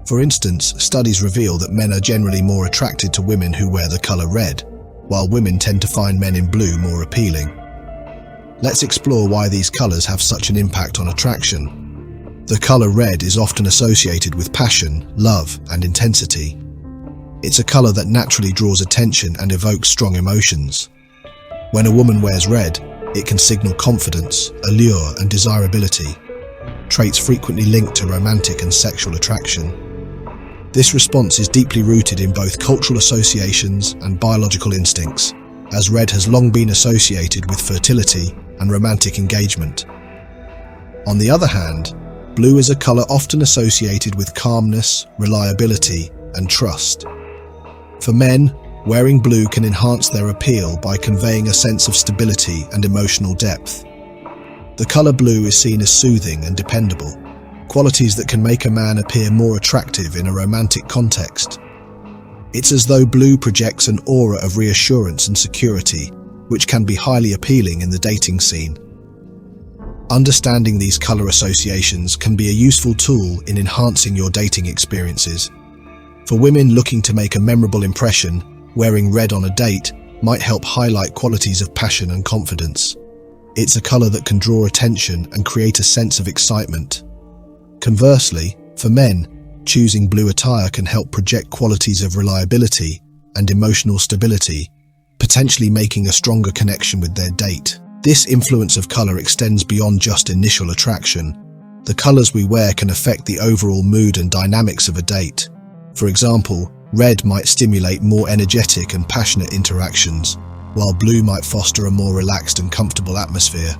Speaker 1: For instance, studies reveal that men are generally more attracted to women who wear the color red, while women tend to find men in blue more appealing. Let's explore why these colors have such an impact on attraction. The color red is often associated with passion, love, and intensity. It's a color that naturally draws attention and evokes strong emotions. When a woman wears red, it can signal confidence, allure, and desirability, traits frequently linked to romantic and sexual attraction. This response is deeply rooted in both cultural associations and biological instincts, as red has long been associated with fertility and romantic engagement. On the other hand, blue is a color often associated with calmness, reliability, and trust. For men, wearing blue can enhance their appeal by conveying a sense of stability and emotional depth. The color blue is seen as soothing and dependable, qualities that can make a man appear more attractive in a romantic context. It's as though blue projects an aura of reassurance and security, which can be highly appealing in the dating scene. Understanding these color associations can be a useful tool in enhancing your dating experiences. For women looking to make a memorable impression, wearing red on a date might help highlight qualities of passion and confidence. It's a color that can draw attention and create a sense of excitement. Conversely, for men, choosing blue attire can help project qualities of reliability and emotional stability, potentially making a stronger connection with their date. This influence of color extends beyond just initial attraction. The colors we wear can affect the overall mood and dynamics of a date. For example, red might stimulate more energetic and passionate interactions, while blue might foster a more relaxed and comfortable atmosphere.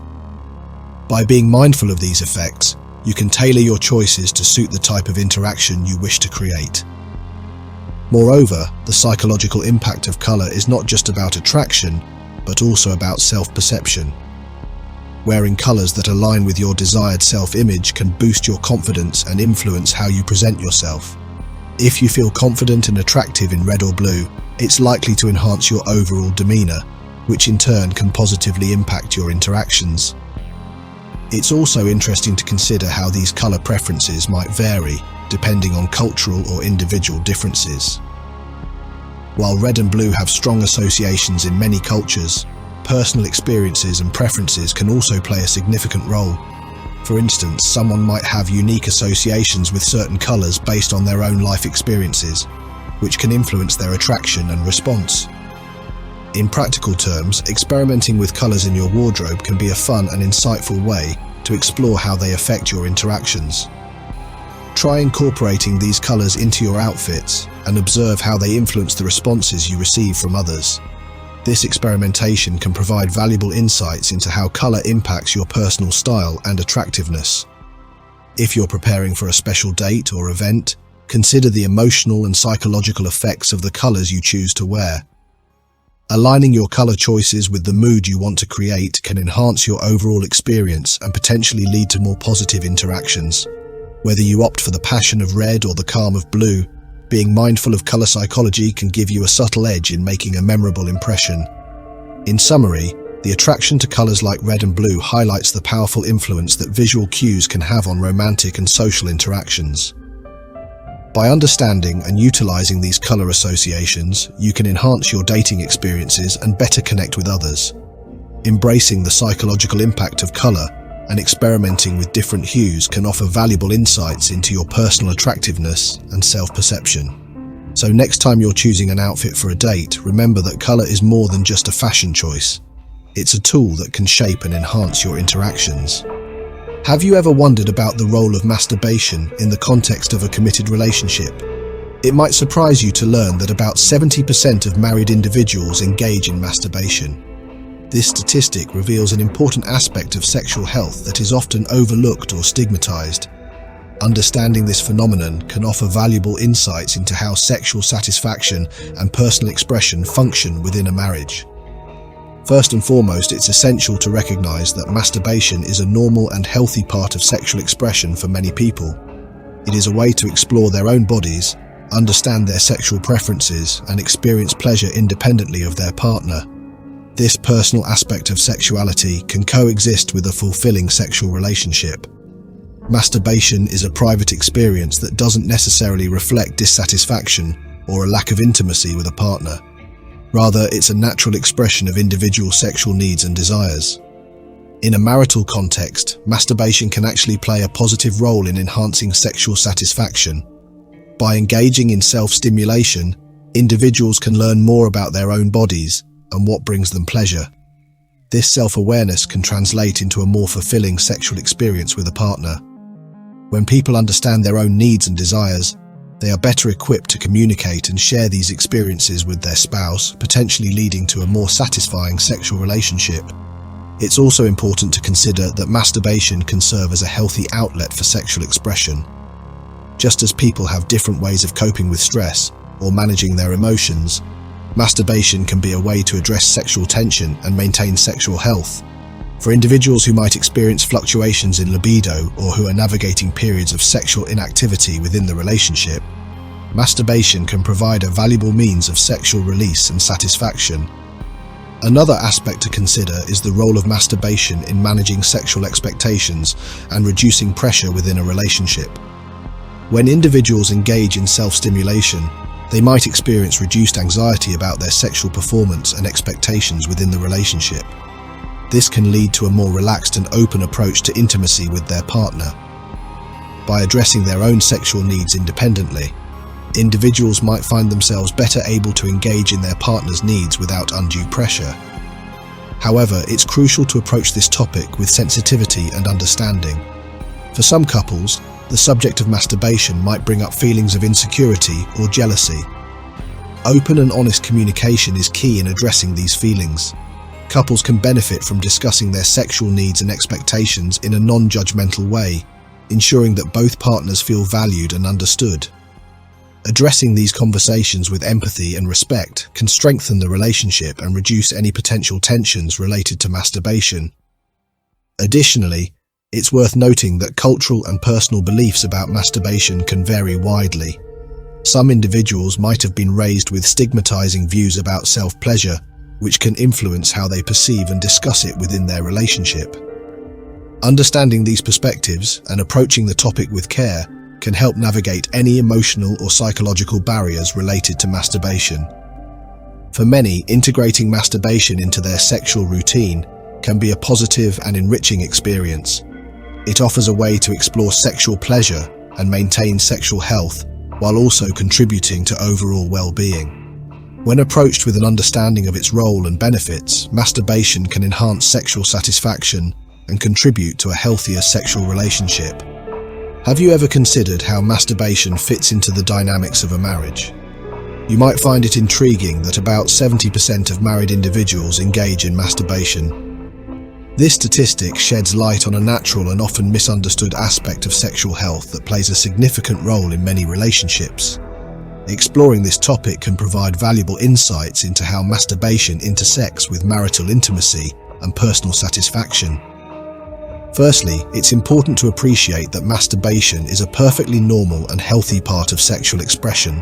Speaker 1: By being mindful of these effects, you can tailor your choices to suit the type of interaction you wish to create. Moreover, the psychological impact of color is not just about attraction, but also about self-perception. Wearing colors that align with your desired self-image can boost your confidence and influence how you present yourself. If you feel confident and attractive in red or blue, it's likely to enhance your overall demeanor, which in turn can positively impact your interactions. It's also interesting to consider how these color preferences might vary depending on cultural or individual differences. While red and blue have strong associations in many cultures, personal experiences and preferences can also play a significant role. For instance, someone might have unique associations with certain colors based on their own life experiences, which can influence their attraction and response. In practical terms, experimenting with colors in your wardrobe can be a fun and insightful way to explore how they affect your interactions. Try incorporating these colors into your outfits and observe how they influence the responses you receive from others. This experimentation can provide valuable insights into how color impacts your personal style and attractiveness. If you're preparing for a special date or event, consider the emotional and psychological effects of the colors you choose to wear. Aligning your color choices with the mood you want to create can enhance your overall experience and potentially lead to more positive interactions. Whether you opt for the passion of red or the calm of blue, being mindful of color psychology can give you a subtle edge in making a memorable impression. In summary, the attraction to colors like red and blue highlights the powerful influence that visual cues can have on romantic and social interactions. By understanding and utilizing these color associations, you can enhance your dating experiences and better connect with others. Embracing the psychological impact of color and experimenting with different hues can offer valuable insights into your personal attractiveness and self-perception. So next time you're choosing an outfit for a date, remember that color is more than just a fashion choice. It's a tool that can shape and enhance your interactions. Have you ever wondered about the role of masturbation in the context of a committed relationship? It might surprise you to learn that about 70% of married individuals engage in masturbation. This statistic reveals an important aspect of sexual health that is often overlooked or stigmatized. Understanding this phenomenon can offer valuable insights into how sexual satisfaction and personal expression function within a marriage. First and foremost, it's essential to recognize that masturbation is a normal and healthy part of sexual expression for many people. It is a way to explore their own bodies, understand their sexual preferences, and experience pleasure independently of their partner. This personal aspect of sexuality can coexist with a fulfilling sexual relationship. Masturbation is a private experience that doesn't necessarily reflect dissatisfaction or a lack of intimacy with a partner. Rather, it's a natural expression of individual sexual needs and desires. In a marital context, masturbation can actually play a positive role in enhancing sexual satisfaction. By engaging in self-stimulation, individuals can learn more about their own bodies and what brings them pleasure. This self-awareness can translate into a more fulfilling sexual experience with a partner. When people understand their own needs and desires, they are better equipped to communicate and share these experiences with their spouse, potentially leading to a more satisfying sexual relationship. It's also important to consider that masturbation can serve as a healthy outlet for sexual expression. Just as people have different ways of coping with stress or managing their emotions, masturbation can be a way to address sexual tension and maintain sexual health. For individuals who might experience fluctuations in libido or who are navigating periods of sexual inactivity within the relationship, masturbation can provide a valuable means of sexual release and satisfaction. Another aspect to consider is the role of masturbation in managing sexual expectations and reducing pressure within a relationship. When individuals engage in self-stimulation, they might experience reduced anxiety about their sexual performance and expectations within the relationship. This can lead to a more relaxed and open approach to intimacy with their partner. By addressing their own sexual needs independently, individuals might find themselves better able to engage in their partner's needs without undue pressure. However, it's crucial to approach this topic with sensitivity and understanding. For some couples, the subject of masturbation might bring up feelings of insecurity or jealousy. Open and honest communication is key in addressing these feelings. Couples can benefit from discussing their sexual needs and expectations in a non-judgmental way, ensuring that both partners feel valued and understood. Addressing these conversations with empathy and respect can strengthen the relationship and reduce any potential tensions related to masturbation. Additionally, it's worth noting that cultural and personal beliefs about masturbation can vary widely. Some individuals might have been raised with stigmatizing views about self-pleasure, which can influence how they perceive and discuss it within their relationship. Understanding these perspectives and approaching the topic with care can help navigate any emotional or psychological barriers related to masturbation. For many, integrating masturbation into their sexual routine can be a positive and enriching experience. It offers a way to explore sexual pleasure and maintain sexual health, while also contributing to overall well-being. When approached with an understanding of its role and benefits, masturbation can enhance sexual satisfaction and contribute to a healthier sexual relationship. Have you ever considered how masturbation fits into the dynamics of a marriage? You might find it intriguing that about 70% of married individuals engage in masturbation. This statistic sheds light on a natural and often misunderstood aspect of sexual health that plays a significant role in many relationships. Exploring this topic can provide valuable insights into how masturbation intersects with marital intimacy and personal satisfaction. Firstly, it's important to appreciate that masturbation is a perfectly normal and healthy part of sexual expression.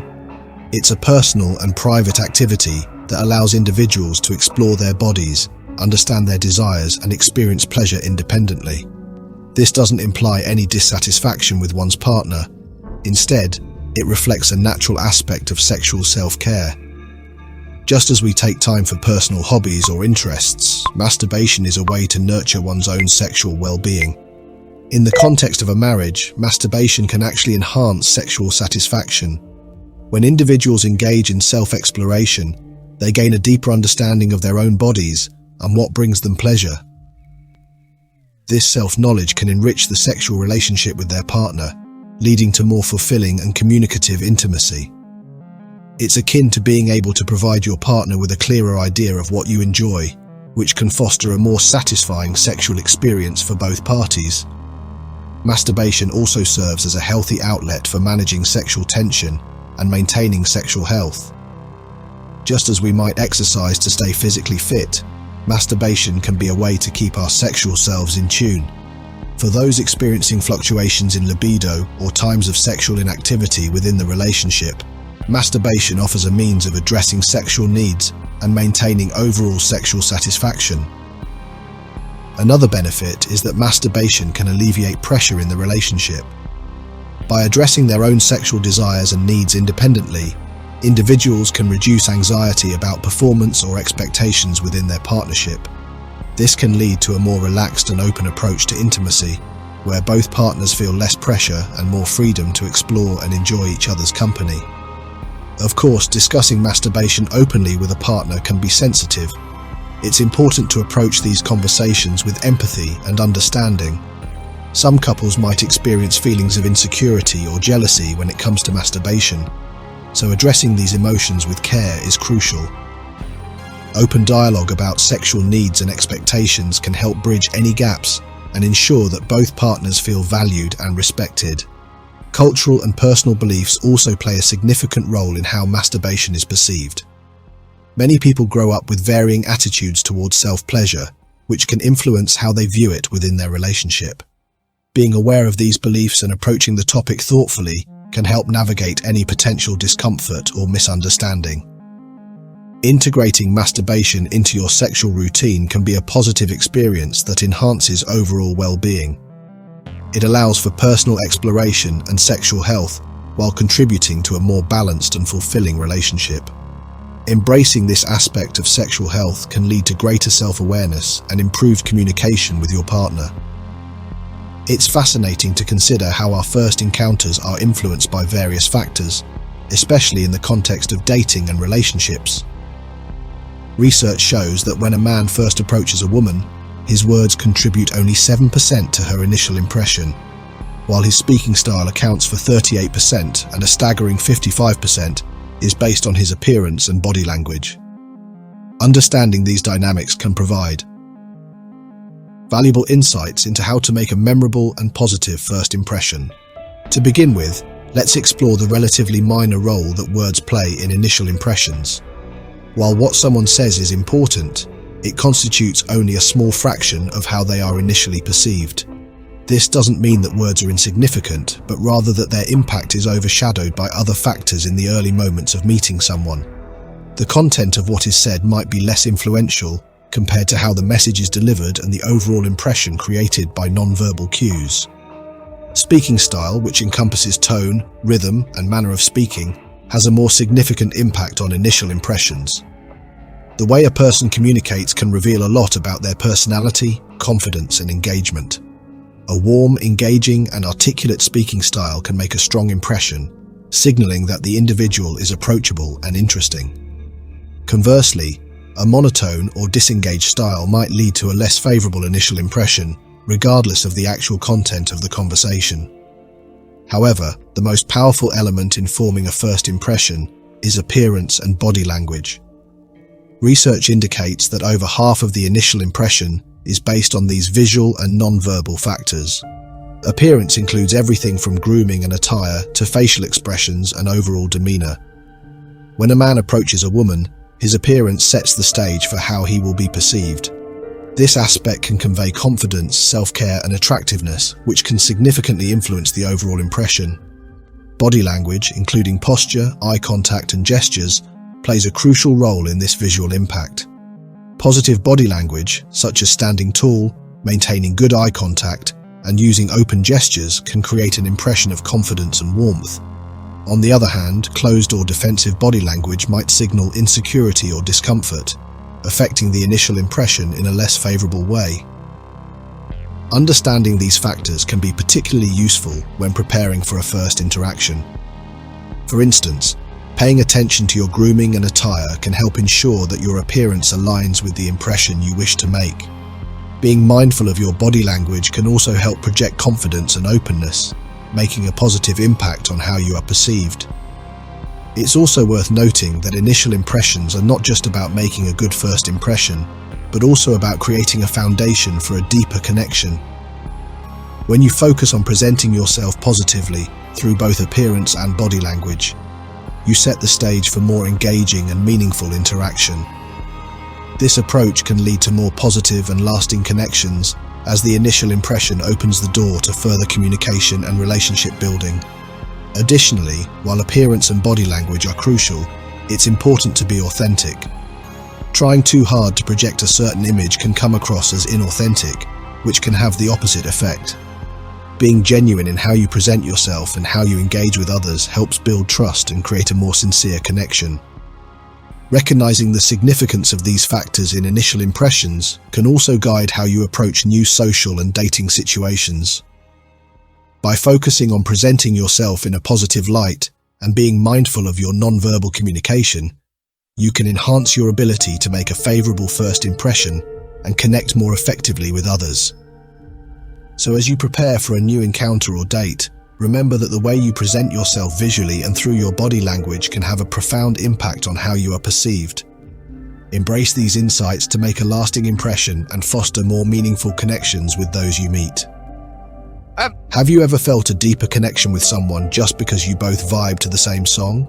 Speaker 1: It's a personal and private activity that allows individuals to explore their bodies, understand their desires, and experience pleasure independently. This doesn't imply any dissatisfaction with one's partner. Instead, it reflects a natural aspect of sexual self-care. Just as we take time for personal hobbies or interests, masturbation is a way to nurture one's own sexual well-being. In the context of a marriage, masturbation can actually enhance sexual satisfaction. When individuals engage in self-exploration, they gain a deeper understanding of their own bodies and what brings them pleasure. This self-knowledge can enrich the sexual relationship with their partner, leading to more fulfilling and communicative intimacy. It's akin to being able to provide your partner with a clearer idea of what you enjoy, which can foster a more satisfying sexual experience for both parties. Masturbation also serves as a healthy outlet for managing sexual tension and maintaining sexual health. Just as we might exercise to stay physically fit, masturbation can be a way to keep our sexual selves in tune. For those experiencing fluctuations in libido or times of sexual inactivity within the relationship, masturbation offers a means of addressing sexual needs and maintaining overall sexual satisfaction. Another benefit is that masturbation can alleviate pressure in the relationship. By addressing their own sexual desires and needs independently, individuals can reduce anxiety about performance or expectations within their partnership. This can lead to a more relaxed and open approach to intimacy, where both partners feel less pressure and more freedom to explore and enjoy each other's company. Of course, discussing masturbation openly with a partner can be sensitive. It's important to approach these conversations with empathy and understanding. Some couples might experience feelings of insecurity or jealousy when it comes to masturbation, so addressing these emotions with care is crucial. Open dialogue about sexual needs and expectations can help bridge any gaps and ensure that both partners feel valued and respected. Cultural and personal beliefs also play a significant role in how masturbation is perceived. Many people grow up with varying attitudes towards self-pleasure, which can influence how they view it within their relationship. Being aware of these beliefs and approaching the topic thoughtfully can help navigate any potential discomfort or misunderstanding. Integrating masturbation into your sexual routine can be a positive experience that enhances overall well-being. It allows for personal exploration and sexual health while contributing to a more balanced and fulfilling relationship. Embracing this aspect of sexual health can lead to greater self-awareness and improved communication with your partner. It's fascinating to consider how our first encounters are influenced by various factors, especially in the context of dating and relationships. Research shows that when a man first approaches a woman, his words contribute only 7% to her initial impression, while his speaking style accounts for 38% and a staggering 55% is based on his appearance and body language. Understanding these dynamics can provide valuable insights into how to make a memorable and positive first impression. To begin with, let's explore the relatively minor role that words play in initial impressions. While what someone says is important, it constitutes only a small fraction of how they are initially perceived. This doesn't mean that words are insignificant, but rather that their impact is overshadowed by other factors in the early moments of meeting someone. The content of what is said might be less influential compared to how the message is delivered and the overall impression created by non-verbal cues. Speaking style, which encompasses tone, rhythm, and manner of speaking, has a more significant impact on initial impressions. The way a person communicates can reveal a lot about their personality, confidence, and engagement. A warm, engaging, and articulate speaking style can make a strong impression, signaling that the individual is approachable and interesting. Conversely, a monotone or disengaged style might lead to a less favorable initial impression, regardless of the actual content of the conversation. However, the most powerful element in forming a first impression is appearance and body language. Research indicates that over half of the initial impression is based on these visual and non-verbal factors. Appearance includes everything from grooming and attire to facial expressions and overall demeanor. When a man approaches a woman, his appearance sets the stage for how he will be perceived. This aspect can convey confidence, self-care, and attractiveness, which can significantly influence the overall impression. Body language, including posture, eye contact, and gestures, plays a crucial role in this visual impact. Positive body language, such as standing tall, maintaining good eye contact, and using open gestures, can create an impression of confidence and warmth. On the other hand, closed or defensive body language might signal insecurity or discomfort, affecting the initial impression in a less favorable way. Understanding these factors can be particularly useful when preparing for a first interaction. For instance, paying attention to your grooming and attire can help ensure that your appearance aligns with the impression you wish to make. Being mindful of your body language can also help project confidence and openness, making a positive impact on how you are perceived. It's also worth noting that initial impressions are not just about making a good first impression, but also about creating a foundation for a deeper connection. When you focus on presenting yourself positively through both appearance and body language, you set the stage for more engaging and meaningful interaction. This approach can lead to more positive and lasting connections, as the initial impression opens the door to further communication and relationship building. Additionally, while appearance and body language are crucial, it's important to be authentic. Trying too hard to project a certain image can come across as inauthentic, which can have the opposite effect. Being genuine in how you present yourself and how you engage with others helps build trust and create a more sincere connection. Recognizing the significance of these factors in initial impressions can also guide how you approach new social and dating situations. By focusing on presenting yourself in a positive light and being mindful of your non-verbal communication, you can enhance your ability to make a favorable first impression and connect more effectively with others. So as you prepare for a new encounter or date, remember that the way you present yourself visually and through your body language can have a profound impact on how you are perceived. Embrace these insights to make a lasting impression and foster more meaningful connections with those you meet. Have you ever felt a deeper connection with someone just because you both vibe to the same song?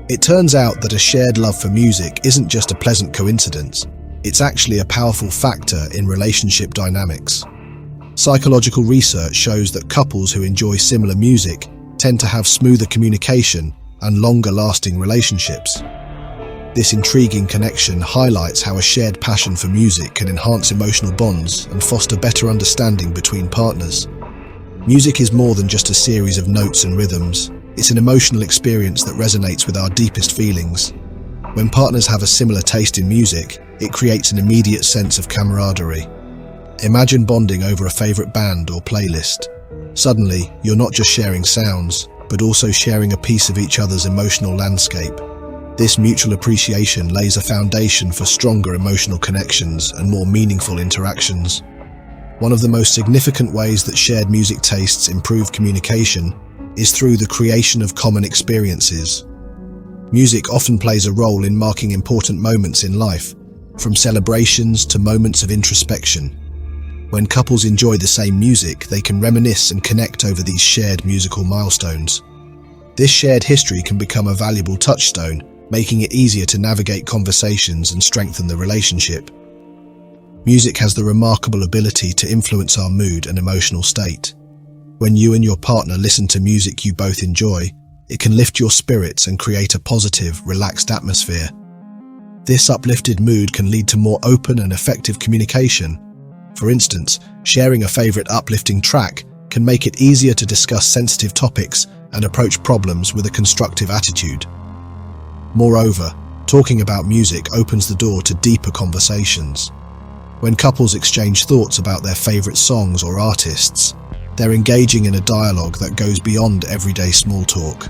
Speaker 1: It turns out that a shared love for music isn't just a pleasant coincidence, it's actually a powerful factor in relationship dynamics. Psychological research shows that couples who enjoy similar music tend to have smoother communication and longer-lasting relationships. This intriguing connection highlights how a shared passion for music can enhance emotional bonds and foster better understanding between partners. Music is more than just a series of notes and rhythms. It's an emotional experience that resonates with our deepest feelings. When partners have a similar taste in music, it creates an immediate sense of camaraderie. Imagine bonding over a favorite band or playlist. Suddenly, you're not just sharing sounds, but also sharing a piece of each other's emotional landscape. This mutual appreciation lays a foundation for stronger emotional connections and more meaningful interactions. One of the most significant ways that shared music tastes improve communication is through the creation of common experiences. Music often plays a role in marking important moments in life, from celebrations to moments of introspection. When couples enjoy the same music, they can reminisce and connect over these shared musical milestones. This shared history can become a valuable touchstone, making it easier to navigate conversations and strengthen the relationship. Music has the remarkable ability to influence our mood and emotional state. When you and your partner listen to music you both enjoy, it can lift your spirits and create a positive, relaxed atmosphere. This uplifted mood can lead to more open and effective communication. For instance, sharing a favorite uplifting track can make it easier to discuss sensitive topics and approach problems with a constructive attitude. Moreover, talking about music opens the door to deeper conversations. When couples exchange thoughts about their favorite songs or artists, they're engaging in a dialogue that goes beyond everyday small talk.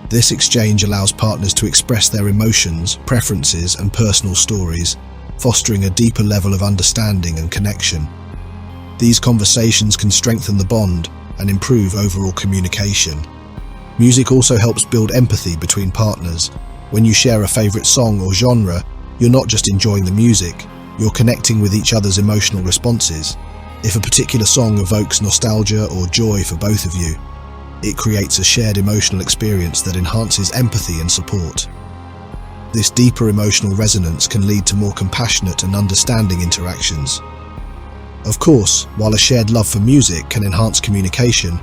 Speaker 1: This exchange allows partners to express their emotions, preferences, and personal stories, fostering a deeper level of understanding and connection. These conversations can strengthen the bond and improve overall communication. Music also helps build empathy between partners. When you share a favorite song or genre, you're not just enjoying the music, you're connecting with each other's emotional responses. If a particular song evokes nostalgia or joy for both of you, it creates a shared emotional experience that enhances empathy and support. This deeper emotional resonance can lead to more compassionate and understanding interactions. Of course, while a shared love for music can enhance communication,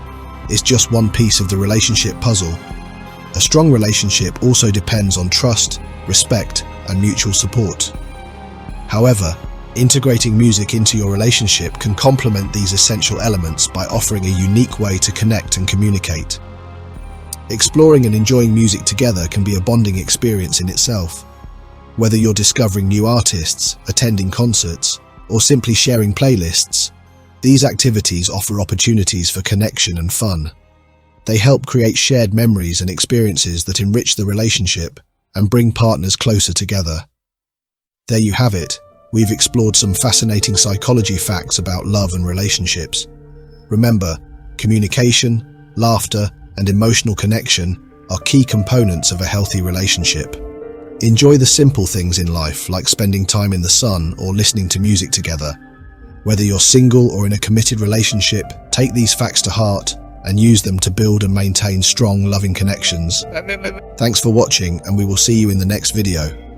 Speaker 1: it's just one piece of the relationship puzzle. A strong relationship also depends on trust, respect, and mutual support. However, integrating music into your relationship can complement these essential elements by offering a unique way to connect and communicate. Exploring and enjoying music together can be a bonding experience in itself. Whether you're discovering new artists, attending concerts, or simply sharing playlists, these activities offer opportunities for connection and fun. They help create shared memories and experiences that enrich the relationship and bring partners closer together. There you have it. We've explored some fascinating psychology facts about love and relationships. Remember, communication, laughter, and emotional connection are key components of a healthy relationship. Enjoy the simple things in life, like spending time in the sun or listening to music together. Whether you're single or in a committed relationship, take these facts to heart and use them to build and maintain strong, loving connections. Thanks for watching, and we will see you in the next video.